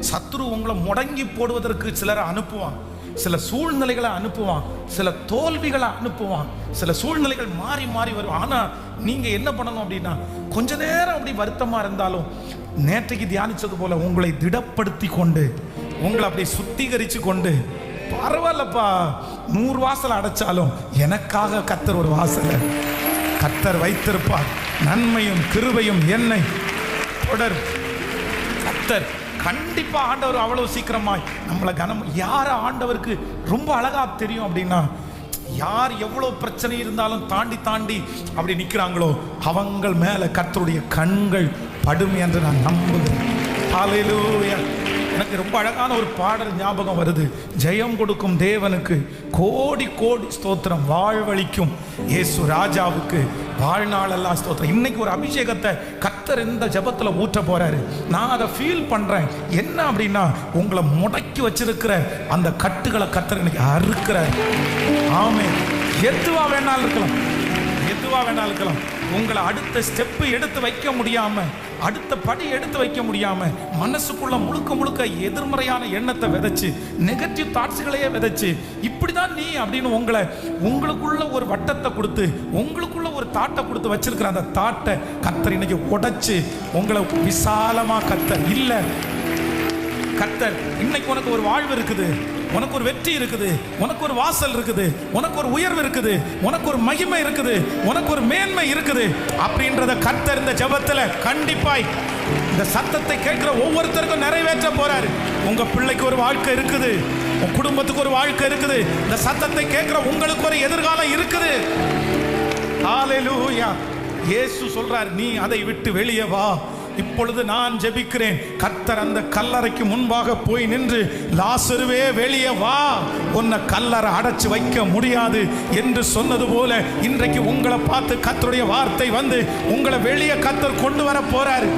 சத்ரு உங்களை முடங்கி போடுவதற்கு சிலரை அனுப்புவான். சில சூழ்நிலைகளை அனுப்புவான், சில தோல்விகளை அனுப்புவான், சில சூழ்நிலைகள் மாறி மாறி வரும். ஆனா நீங்க என்ன பண்ணணும் அப்படின்னா, கொஞ்ச நேரம் அப்படி வருத்தமா இருந்தாலும் நேற்றைக்கு தியானிச்சது போல உங்களை திடப்படுத்தி கொண்டு, உங்களை அப்படி சுத்திகரிச்சு கொண்டு, பரவாயில்லப்பா 100 வாசல் அடைச்சாலும் எனக்காக கர்த்தர் ஒரு வாசலை கர்த்தர் வைத்திருப்பார், நன்மையும் கிருபையும் என்னை தொடர். கர்த்தர் கண்டிப்பா ஆண்டவர் அவ்வளவு சீக்கிரமாய் நம்மளை கனம். யார ஆண்டவருக்கு ரொம்ப அழகா தெரியும் அப்படின்னா, யார் எவ்வளவு பிரச்சனை இருந்தாலும் தாண்டி தாண்டி அப்படி நிற்கிறாங்களோ அவங்க மேல கர்த்தருடைய கண்கள் படும் என்று நான் நம்புகிறேன். ஹல்லேலூயா. எனக்கு ரொம்ப அழகான ஒரு பாடல் ஞாபகம் வருது. ஜெயம் கொடுக்கும் தேவனுக்கு கோடி கோடி ஸ்தோத்திரம், வாழ்வழிக்கும் இயேசு ராஜாவுக்கு வாழ்நாளெல்லாம் ஸ்தோத்திரம். இன்னைக்கு ஒரு அபிஷேகத்தை கர்த்தர் இந்த ஜெபத்துல ஊற்ற போறாரு. நான் அதை ஃபீல் பண்றேன். என்ன அப்படின்னா, உங்களை முடக்கி வச்சிருக்கிற அந்த கட்டுகளை கர்த்தர் இன்னைக்கு அறுக்கிறார். ஆமென். எதுவா வேணாலும் இருக்கலாம், எதுவா வேணாலும் இருக்கலாம். உங்களை அடுத்த ஸ்டெப்பு எடுத்து வைக்க முடியாம, அடுத்த படி எடுத்து வைக்க முடியாம, மனசுக்குள்ள முழுக்க முழுக்க எதிர்மறையான எண்ணத்தை விதைச்சு, நெகட்டிவ் தாட்ஸ்களையே விதைச்சு, இப்படிதான் நீ அப்படின்னு உங்களுக்குள்ள ஒரு வட்டத்தை கொடுத்து, உங்களுக்குள்ள ஒரு தாட்டை கொடுத்து வச்சிருக்கிற அந்த தாட்டை கர்த்தர் இன்னைக்கு உடைச்சு உங்களை விசாலமா கர்த்தர் இல்ல. கர்த்தர் இன்னைக்கு உனக்கு ஒரு வாழ்வு இருக்குது, உனக்கு ஒரு வெற்றி இருக்குது, உனக்கு ஒரு வாசல் இருக்குது, உனக்கு ஒரு உயர்வு இருக்குது, உனக்கு ஒரு மகிமை இருக்குது, உனக்கு ஒரு மேன்மை இருக்குது அப்படின்றத கர்த்தர் இந்த ஜெபத்துல கண்டிப்பாய் இந்த சத்தத்தை கேட்கிற ஒவ்வொருத்தருக்கும் நிறைவேற்ற போறாரு. உங்க பிள்ளைக்கு ஒரு வாழ்க்கை இருக்குது, உங்க குடும்பத்துக்கு ஒரு வாழ்க்கை இருக்குது, இந்த சத்தத்தை கேட்கிற உங்களுக்கு ஒரு எதிர்காலம் இருக்குது. ஹல்லேலூயா. இயேசு சொல்றார், நீ அதை விட்டு வெளியே வா, இப்பொழுது நான் ஜெபிக்கிறேன். கர்த்தர் அந்த கல்லறைக்கு முன்பாக போய் நின்று, லாசருவே வெளியே வா, உன்னை கல்லறை அடைச்சு வைக்க முடியாது என்று சொன்னது போல இன்றைக்கு உங்களை பார்த்து கர்த்தருடைய வார்த்தை வந்து உங்களை வெளியே கர்த்தர் கொண்டு வர போறாரு.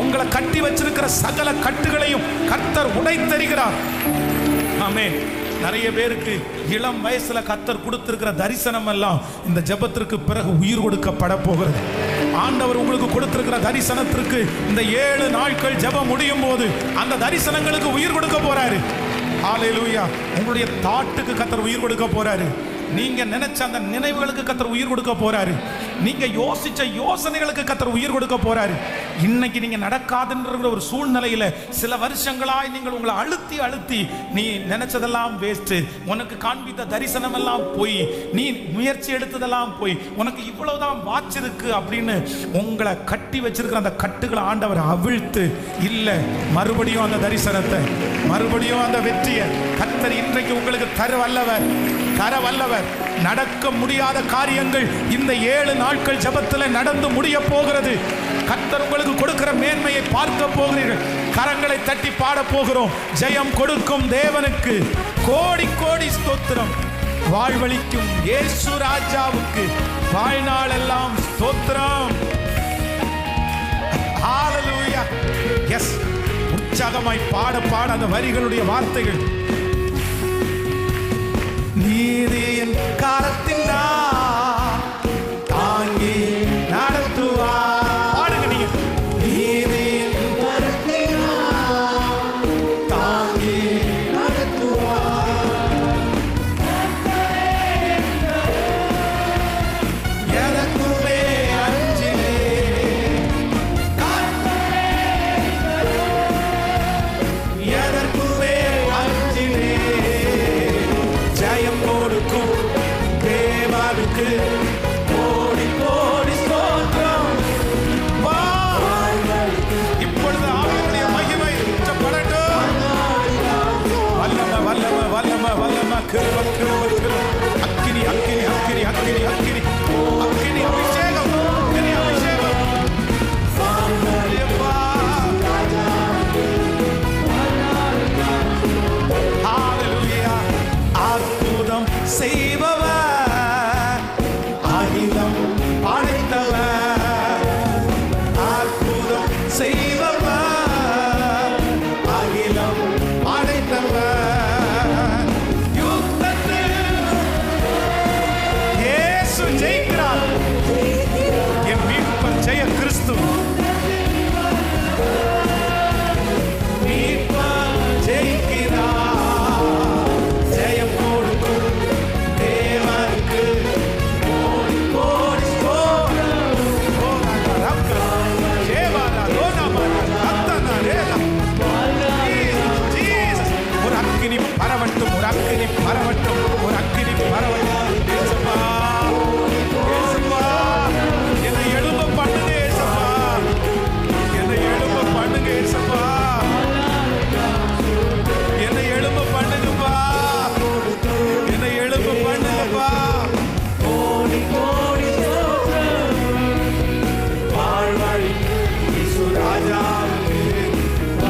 உங்களை கட்டி வச்சிருக்கிற சகல கட்டுகளையும் கர்த்தர் உடைத்தெறிகிறார். ஆமென். நிறைய பேருக்கு இளம் வயசுல கர்த்தர் கொடுத்திருக்கிற தரிசனம் எல்லாம் இந்த ஜெபத்திற்கு பிறகு உயிர் கொடுக்கப்பட போகிறது. ஆண்டவர் உங்களுக்கு கொடுத்திருக்கிற தரிசனத்திற்கு இந்த 7 நாட்கள் ஜெபம் முடியும் போது அந்த தரிசனங்களுக்கு உயிர் கொடுக்க போறாரு. ஹல்லேலூயா. உங்களுடைய தாட்டுக்கு கர்த்தர் உயிர் கொடுக்க போறாரு. நீங்க நினைச்ச அந்த நினைவுகளுக்கு கர்த்தர் உயிர் கொடுக்க போறாரு. நீங்க யோசிச்ச யோசனைகளுக்கு கர்த்தர் உயிர் கொடுக்க போறாரு. இன்னைக்கு நீங்க நடக்காதுன்ற ஒரு சூழ்நிலையில சில வருஷங்களாய் நீங்கள் உங்களை அழுத்தி அழுத்தி, நீ நினைச்சதெல்லாம் வேஸ்ட், உனக்கு காண்பித்த தரிசனம் எல்லாம் போய், நீ முயற்சி எடுத்ததெல்லாம் போய், உனக்கு இவ்வளவுதான் வாச்சிருக்கு அப்படின்னு உங்களை கட்டி வச்சிருக்கிற அந்த கட்டுகளை ஆண்டவர் அவிழ்த்து, இல்ல மறுபடியும் அந்த தரிசனத்தை, மறுபடியும் அந்த வெற்றியை கர்த்தர் இன்றைக்கு உங்களுக்கு தர வல்லவர். நடக்க முடியாத காரியங்கள் இந்த 7 நாட்கள் ஜெபத்தில் நடந்து முடிய போகிறது. கர்த்தர் உங்களுக்கு கொடுக்கிற மேன்மையை பார்க்க போகிறீர்கள். கரங்களை தட்டி பாட போகிறோம். ஜெயம் கொடுக்கும் தேவனுக்கு கோடி கோடி ஸ்தோத்திரம், வாழ்வழிக்கும் இயேசு ராஜாவுக்கு வாழ்நாள் எல்லாம் ஸ்தோத்திரம். ஹல்லேலூயா. எஸ், உற்சாகமாய் பாட பாட அந்த வரிகளுடைய வார்த்தைகள், நீதியின் காலத்தின் தாங்கி நடத்துவார். பாடுங்க நீங்க. நீதியின் கரத்தின் தாங்கி நடத்துவார். எதற்குமே அஞ்சிலே, எதற்குமே அஞ்சிலே, ஜெயம் கொடுக்கும்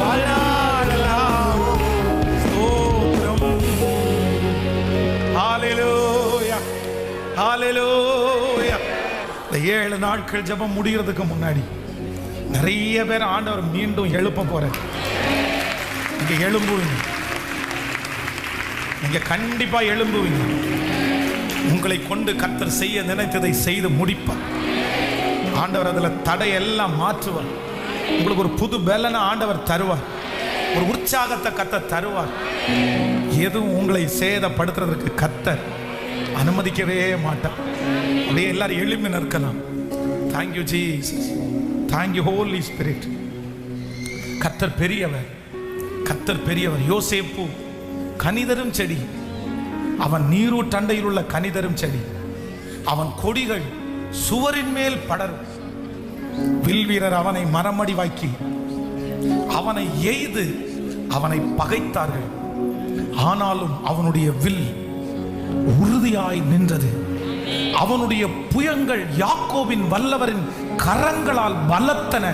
வாழ்நாளெல்லாம் ஸ்தோத்திரம். ஹல்லேலூயா, ஹல்லேலூயா. இந்த 7 நாட்கள் ஜெபம் முடிகிறதுக்கு முன்னாடி நிறைய பேர் ஆண்டவர் மீண்டும் எழுப்ப போறார். நீங்க எழும்புவீங்க, நீங்க கண்டிப்பா எழும்புவீங்க. உங்களை கொண்டு கர்த்தர் செய்ய நினைத்ததை செய்து முடிப்பார். ஆண்டவர் அதுல தடையெல்லாம் மாற்றுவார். உங்களுக்கு ஒரு புது பலனை ஆண்டவர் தருவார். ஒரு உற்சாகத்தை கர்த்தர் தருவார். எதுவும் உங்களை சேதப்படுத்துறதுக்கு கர்த்தர் அனுமதிக்கவே மாட்டார். அப்படியே எல்லாரும் எழுப்பி நிற்கலாம். Thank you Jesus, thank you holy spirit. கர்த்தர் பெரியவர், கர்த்தர் பெரியவர். யோசேப்பு கனிதரும் செடி, அவன் நீரூற்றண்டையில் உள்ள கனிதரும் செடி. அவன் கொடிகள் சுவரின் மேல் படரும். வில்வீரர் அவனை மரமடிவாக்கி அவனை எய்து அவனை பகைத்தார்கள். ஆனாலும் அவனுடைய வில் உறுதியாய் நின்றது. அவனுடைய புயங்கள் யாக்கோபின் வல்லவரின் கரங்களால் பலத்தன.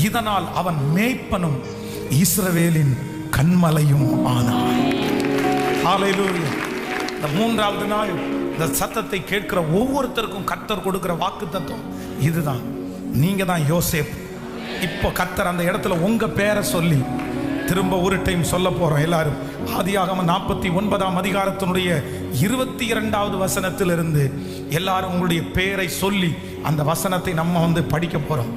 இதனால் அவன் மேய்ப்பனும் இஸ்ரவேலின் கண்மலையும் ஆனான். ஹல்லேலூயா. இந்த 3வது நாள் இந்த சத்தத்தை கேட்கிற ஒவ்வொருத்தருக்கும் கர்த்தர் கொடுக்கிற வாக்குத்தத்தம் இதுதான். நீங்க தான் யோசேப்பு. இப்போ கர்த்தர் அந்த இடத்துல உங்க பேரை சொல்லி திரும்ப ஒரு டைம் சொல்ல போறோம் எல்லாரும். ஆதியாகமம் 49ஆம் அதிகாரத்தினுடைய 22வது வசனத்திலிருந்து எல்லாரும் உங்களுடைய பேரை சொல்லி அந்த வசனத்தை நம்ம படிக்க போறோம்.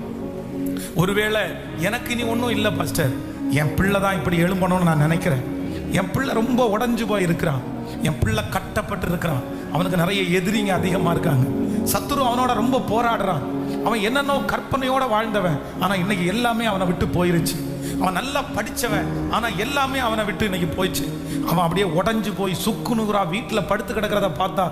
ஒருவேளை எனக்கு இனி ஒன்றும் இல்லை பாஸ்டர், என் பிள்ளை தான் இப்படி எழும்பணும்னு நான் நினைக்கிறேன். என் பிள்ளை ரொம்ப உடஞ்சு போய் இருக்கிறான், என் பிள்ளை கட்டப்பட்டு இருக்கிறான், அவனுக்கு நிறைய எதிரிங்க அதிகமாக இருக்காங்க, சத்துரு அவனோட ரொம்ப போராடுறான், அவன் என்னென்னோ கற்பனையோட வாழ்ந்தவன், ஆனால் இன்னைக்கு எல்லாமே அவனை விட்டு போயிருச்சு. அவன் நல்லா படித்தவன், ஆனால் எல்லாமே அவனை விட்டு இன்னைக்கு போயிடுச்சு. அவன் அப்படியே உடஞ்சு போய் சுக்குநூறா வீட்டில் படுத்து கிடக்கிறத பார்த்தா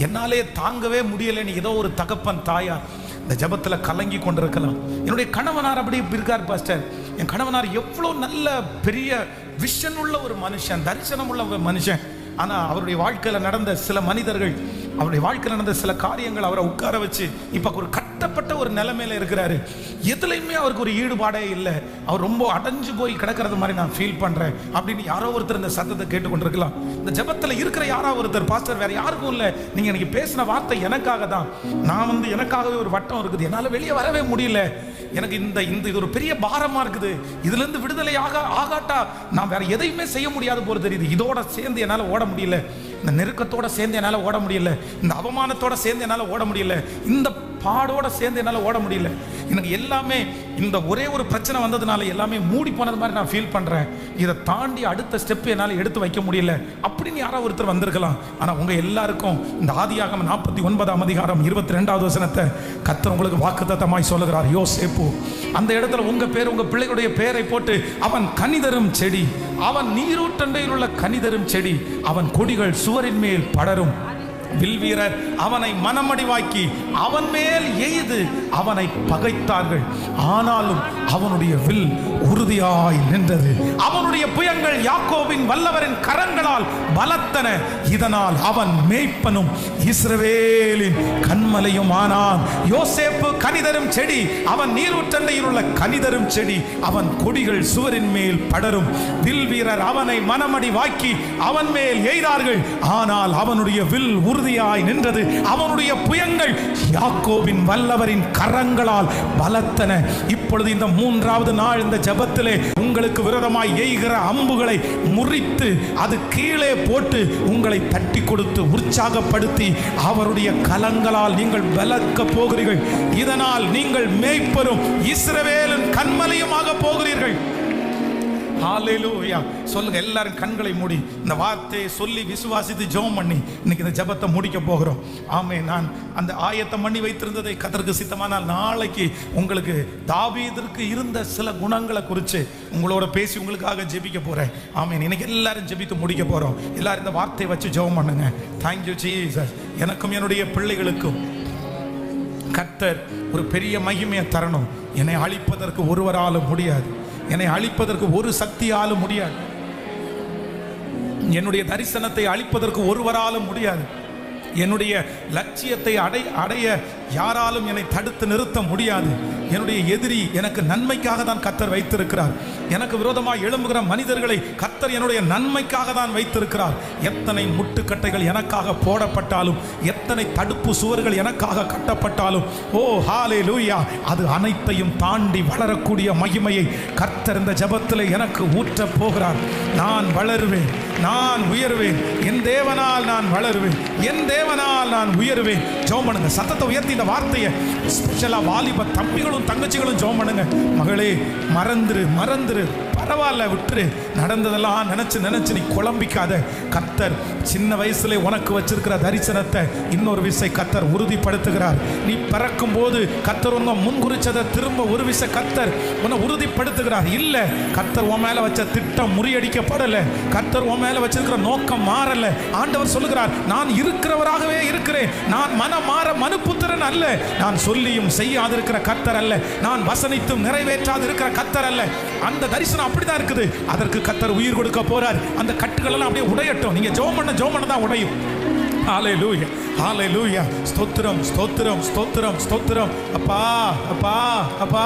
என்னாலே தாங்கவே முடியலைன்னு ஏதோ ஒரு தகப்பன் தாயார் இந்த ஜபத்தில் கலங்கி கொண்டிருக்கலாம். என்னுடைய கணவனார் அப்படி இருக்கார் பாஸ்டர். என் கணவனார் எவ்வளோ நல்ல பெரிய விஷன் உள்ள ஒரு மனுஷன், தரிசனம் உள்ள ஒரு மனுஷன். ஆனால் அவருடைய வாழ்க்கையில் நடந்த சில மனிதர்கள், அவருடைய வாழ்க்கையில் நடந்த சில காரியங்கள் அவரை உட்கார வச்சு இப்போ ஒரு கட்டப்பட்ட ஒரு நிலைமையில இருக்கிறாரு. எதுலையுமே அவருக்கு ஒரு ஈடுபாடே இல்லை. அவர் ரொம்ப அடைஞ்சு போய் கிடக்கிறது மாதிரி நான் ஃபீல் பண்ணுறேன் அப்படின்னு யாரோ ஒருத்தர் இந்த சத்தத்தை கேட்டுக்கொண்டிருக்கலாம். இந்த ஜபத்தில் இருக்கிற யாரோ ஒருத்தர், பாஸ்டர் வேற யாருக்கும் இல்லை, நீங்கள் எனக்கு பேசின வார்த்தை எனக்காக தான், நான் எனக்காகவே ஒரு வட்டம் இருக்குது, என்னால் வெளியே வரவே முடியல, எனக்கு இது ஒரு பெரிய பாரமா இருக்குது, இதுல இருந்து விடுதலை ஆகாட்டா நான் வேற எதையுமே செய்ய முடியாது போல தெரியுது, இதோட சேர்ந்து என்னால ஓட முடியல, இந்த நெருக்கத்தோட சேர்ந்து என்னால ஓட முடியல, இந்த அவமானத்தோட சேர்ந்து என்னால ஓட முடியல, இந்த பாடோட சேர்ந்து என்னால ஓட முடியல, எனக்கு எல்லாமே இந்த ஒரே ஒரு பிரச்சனை வந்ததுனால எல்லாமே மூடி போனது மாதிரி நான் ஃபீல் பண்றேன், இதை தாண்டி அடுத்த ஸ்டெப் என்னால எடுத்து வைக்க முடியல அப்படின்னு யாராவது ஒருத்தர் வந்திருக்கலாம். ஆனா உங்க எல்லாருக்கும் இந்த ஆதியாகமம் 49ஆம் அதிகாரம் 22வது வசனத்தை கர்த்தர் உங்களுக்கு வாக்குத்தத்தமாய் சொல்லுகிறார். யோசேப்பு அந்த இடத்துல உங்க பேர், உங்க பிள்ளைகளுடைய பேரை போட்டு, அவன் கனிதரும் செடி, அவன் நீரூற்றண்டையில் உள்ள கனிதரும் செடி, அவன் கொடிகள் சுவரின் மேல் படரும், வில்வீரர் அவனை மனமடிவாக்கி அவன் மேல் எய்து அவனை பகைத்தார்கள், ஆனாலும் அவனுடைய வில் உறுதியாய் நின்றது, அவனுடைய புயங்கள் யாக்கோபின் வல்லவரின் கரங்களால் பலத்தன, இதனால் அவன் மேய்ப்பனும் இஸ்ரவேலின் கண்மலையும் ஆனான். யோசேப்பு கனிதரும் செடி, அவன் நீரூற்றண்டையில் உள்ள கனிதரும் செடி, அவன் கொடிகள் சுவரின் மேல் படரும், வில்வீரர் அவனை மனமடிவாக்கி அவன் மேல் எய்தார்கள், ஆனால் அவனுடைய வில் உறுதியாய் நின்றது, அவனுடைய புயங்கள் யாக்கோபின் வல்லவரின் கரங்களால் பலத்தன. இப்பொழுது இந்த 3வது நாள் இந்த ஜெபத்திலே உங்களுக்கு விரோதமாய் எய்கிற அம்புகளை முறித்து அது கீழே போட்டு உங்களை தட்டி கொடுத்து உற்சாகப்படுத்தி அவருடைய கலங்களால் நீங்கள் பலக்க போகிறீர்கள். இதனால் நீங்கள் மேய்ப்பரும் இஸ்ரவேலின் கண்மலையுமாக போகிறீர்கள். ஹல்லேலூயா. சொல்லுங்க எல்லாரும் கண்களை மூடி இந்த வார்த்தையை சொல்லி விசுவாசித்து ஜெபம் பண்ணி இன்னைக்கு இந்த ஜெபத்தை முடிக்க போகிறோம். ஆமே. நான் அந்த ஆயத்தம் பண்ணி வைத்திருந்ததை கர்த்தருக்கு சித்தமானால் நாளைக்கு உங்களுக்கு தாவீதிற்கு இருந்த சில குணங்களை குறித்து உங்களோட பேசி உங்களுக்காக ஜெபிக்க போறேன். ஆமே. இன்னைக்கு எல்லாரும் ஜெபித்து முடிக்க போறோம். எல்லாரும் இந்த வார்த்தையை வச்சு ஜெபம் பண்ணுங்க. Thank you Jesus. எனக்கும் என்னுடைய பிள்ளைகளுக்கும் கர்த்தர் ஒரு பெரிய மகிமையை தரணும். என்னை அழிப்பதற்கு ஒருவராலும் முடியாது, என்னை அழிப்பதற்கு ஒரு சக்தியாலும் முடியாது, என்னுடைய தரிசனத்தை அழிப்பதற்கு ஒருவராலும் முடியாது, என்னுடைய லட்சியத்தை அடைய யாராலும் என்னை தடுத்து நிறுத்த முடியாது, என்னுடைய எதிரி எனக்கு நன்மைக்காக தான் கர்த்தர் வைத்திருக்கிறார். எனக்கு விரோதமாக எழும்புகிற மனிதர்களை கர்த்தர் என்னுடைய நன்மைக்காக தான் வைத்திருக்கிறார். எத்தனை முட்டுக்கட்டைகள் எனக்காக போடப்பட்டாலும், எத்தனை தடுப்பு சுவர்கள் எனக்காக கட்டப்பட்டாலும், ஓ ஹல்லேலூயா, அது அனைத்தையும் தாண்டி வளரக்கூடிய மகிமையை கர்த்தர் இந்த ஜெபத்தில் எனக்கு ஊற்ற போகிறார். நான் வளருவேன், நான் உயர்வேன், என் தேவனால் நான் வளருவேன், என் தேவனால் நான் உயர்வேன். ஜெபம் பண்ணுங்க, சத்தத்தை உயர்த்தி இந்த வார்த்தையை ஸ்பெஷலா வாலிப தம்பிகளும் தங்கச்சிகளும் ஜெபம் பண்ணுங்க. மகளே, மறந்துரு மறந்துரு, பரவாயில்ல, விட்டுரு. நடந்ததெல்லாம் நினைச்சு நினைச்சு நீ குழம்பிக்காத. கர்த்தர் சின்ன வயசுல உனக்கு வச்சிருக்கிற தரிசனத்தை இன்னொரு விசை கர்த்தர் உறுதிப்படுத்துகிறார். நீ பிறக்கும் போது கர்த்தர் உன்னை முன்குறிச்சதை திரும்ப ஒரு விசை கர்த்தர் உன்னை உறுதிப்படுத்துகிறார். இல்ல, கர்த்தர் உன் மேல வச்ச திட்டம் முறியடிக்கப்படல, கர்த்தர் உன் மேல வச்சிருக்கிற நோக்கம் மாறல. ஆண்டவர் சொல்லுகிறார், நான் இருக்கிறவராகவே இருக்கிறேன். நான் மனம் மாற மனுப்புத்திரன் அல்ல, நான் சொல்லியும் செய்யாதிருக்கிற கர்த்தர் அல்ல, நான் வசனித்தும் நிறைவேற்றாது இருக்கிற கர்த்தர் அல்ல. அந்த தரிசனம் அப்படிதான் இருக்குது. அதற்கு கர்த்தர் உயிர் கொடுக்க போறார். அந்த கட்டுகள் எல்லாம் அப்படியே உடையட்டும். நீங்க ஜெபம் பண்ண தான் உடையும். ஹல்லேலூயா, ஹல்லேலூயா. ஸ்தோத்திரம், ஸ்தோத்திரம், ஸ்தோத்திரம், ஸ்தோத்திரம். அப்பா, அப்பா, அப்பா.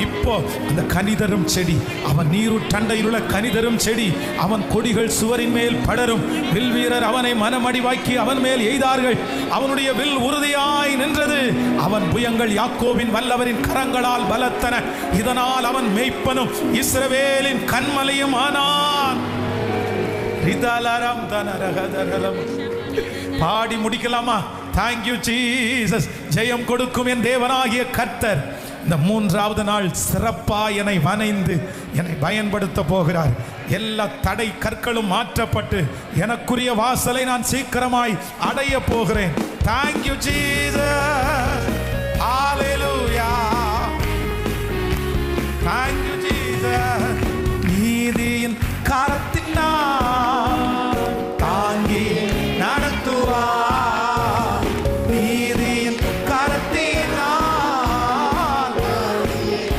இப்போ அந்த கனிதரும் செடி, அவன் நீருட்டண்டையில் உள்ள கனிதரும் செடி, அவன் கொடிகள் சுவரின் மேல் படரும். வில் வீரர் அவனை மனமடிவாக்கி அவன் மேல் எய்தார்கள். அவனுடைய வில் உறுதியாய் நின்றது. அவன் புயங்கள் யாக்கோபின் வல்லவரின் கரங்களால் பலத்தன. இதனால் அவன் மேய்ப்பனும் இஸ்ரவேலின் கண்மலையும் ஆனான். பாடி முடிக்கலாமா? Thank you Jesus. ஜெயம் கொடுக்கும் என் தேவனாகிய கர்த்தர் இந்த 3வது நாள் சிறப்பா என்னை வணைந்து என்னை பயன்படுத்த போகிறார். எல்லா தடை கற்களும் மாற்றப்பட்டு எனக்குரிய வாசலை நான் சீக்கிரமாய் அடைய போகிறேன். Thank you Jesus. Hallelujah, thank you Jesus. நீதியின் கரத்தினால் தாங்கி நடத்துவா, நீதியின் கரத்தினால்.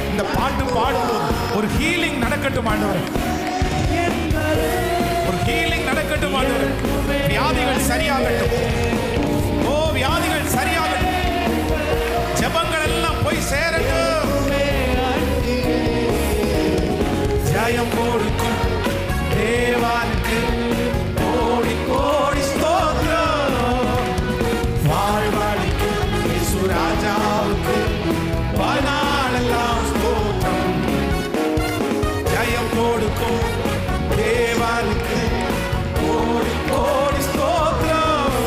இந்த பாட்டு பாடும்போது ஒரு ஹீலிங் நடக்கட்டும் ஆண்டவரே, ஒரு ஹீலிங் நடக்கட்டும் ஆண்டவரே. வியாதிகள் சரியாகட்டும், ஓ வியாதிகள் சரியாகட்டும், ஜெபங்கள் எல்லாம் போய் சேரட்டும். ஜெயம் கொடுக்கும் தேவனுக்கு கோடி கோடி ஸ்தோத்திரம். வாழ்வளிக்கும் இயேசு ராஜாவுக்கு வாழ்நாளெல்லாம் ஸ்தோத்திரம். ஜெயம் கொடுக்கும் தேவனுக்கு கோடி கோடி ஸ்தோத்திரம்.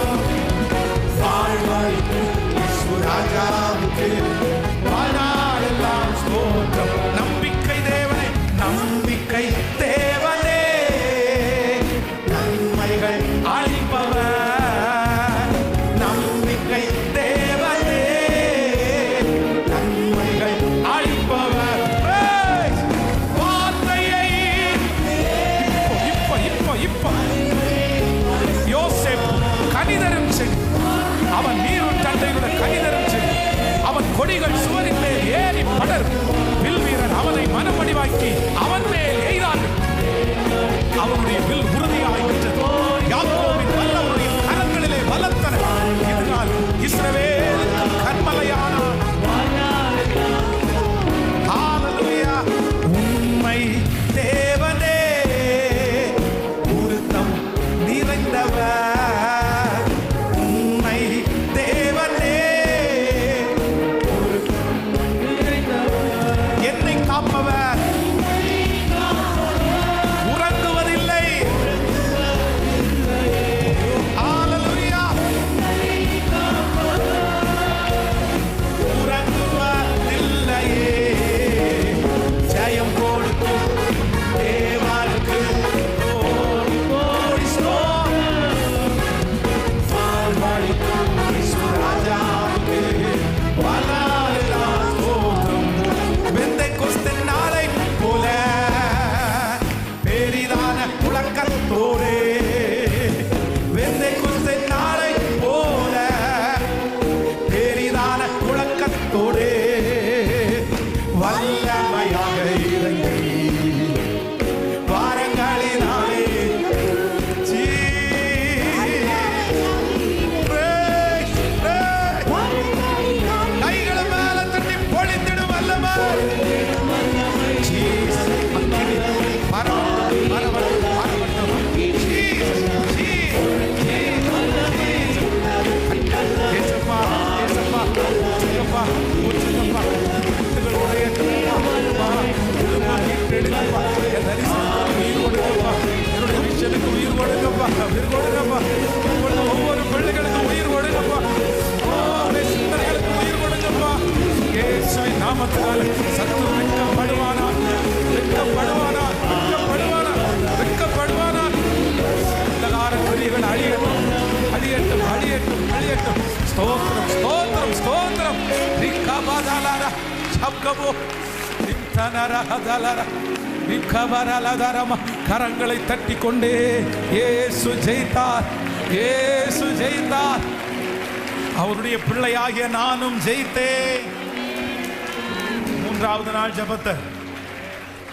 வாழ்வளிக்கும் இயேசு ராஜாவுக்கு வாழ்நாளெல்லாம் ஸ்தோத்திரம். நம்பிக்கை தேவனே, நம்பிக்கை தேவனே, நன்மைகள் அளிப்பவர். நம்பிக்கை தேவனே, நன்மைகள் அளிப்பவர். வார்த்தையை இப்போ யோசேப்பு கனிதரும் செடி, அவன் நீருட்டண்டையுள்ள கனிதரும் செடி, அவன் கொடிகள் சுவரின் மேல் ஏறி படர். வில் வீரர் அவனை மனமடிவாக்கி அவன் மேல் எய்தார்கள். அவனுடைய வில் உறுதியாகிவிட்டது. யாக்கோபின் வல்லவருடைய கரங்களிலே பலத்தன. இதனால் இஸ்ரவேல் கன்மலையானான். ஹல்லேலூயா. உண்மை தேவனே, உருத்தம் நிறைந்தவர். உண்மை தேவனே, என்னை காப்பவர், உறங்குவதில்லை, கரங்களை தட்டி கொண்டே இயேசு ஜெயித்தார், இயேசு ஜெயித்தார். அவருடைய பிள்ளையாகிய நானும் ஜெயித்தேன். மூன்றாவது நாள் ஜெபத்தை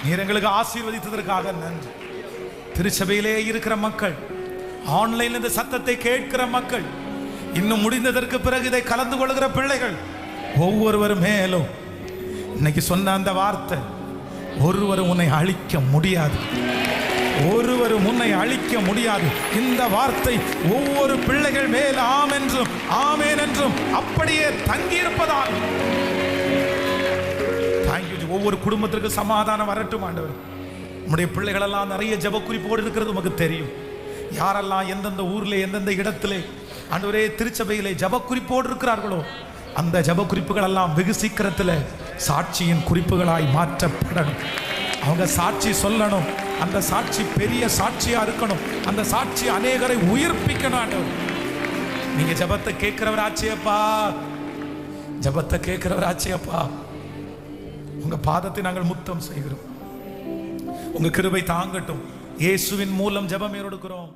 நீர் எங்களுக்கு ஆசீர்வதித்ததற்காக நன்றி. திருச்சபையிலே இருக்கிற மக்கள், ஆன்லைன்ல இந்த சத்தத்தை கேட்கிற மக்கள், இன்னும் முடிந்ததற்கு பிறகு இதை கலந்து கொள்கிற பிள்ளைகள் ஒவ்வொருவரும் மேலும் இன்னைக்கு சொன்ன அந்த வார்த்தை, ஒருவரும் உன்னை அழிக்க முடியாது, ஒருவரும் உன்னை அழிக்க முடியாது. இந்த வார்த்தை ஒவ்வொரு பிள்ளைகள் மேல் ஆம் என்றும் ஆமேன் என்றும் அப்படியே தங்கியிருப்பதால் ஒவ்வொரு குடும்பத்திற்கு சமாதானம் வரட்டும் ஆண்டவர். நம்முடைய பிள்ளைகள் எல்லாம் நிறைய ஜெப குறிப்போடு இருக்கிறது நமக்கு தெரியும். யாரெல்லாம் எந்தெந்த ஊர்ல எந்தெந்த இடத்திலே ஆண்டவரே திருச்சபையிலே ஜெப குறிப்போடு இருக்கிறார்களோ அந்த ஜெப குறிப்புகள் எல்லாம் வெகு சீக்கிரத்தில் சாட்சியின் குறிப்புகளாய் மாற்றப்படணும். அவங்க சாட்சி சொல்லணும், அந்த சாட்சி பெரிய சாட்சியா இருக்கணும், அந்த சாட்சி அநேகரை உயிர்ப்பிக்கணும். ஆண்டவர் நீங்க ஜெபத்தை கேட்கிறவராச்சேப்பா, ஜெபத்தை கேட்கிறவராச்சேப்பா. உங்க பாதத்தை நாங்கள் முத்தம் செய்கிறோம். உங்க கிருபை தாங்கட்டும். இயேசுவின் மூலம் ஜெபம் ஏறெடுக்கிறோம்.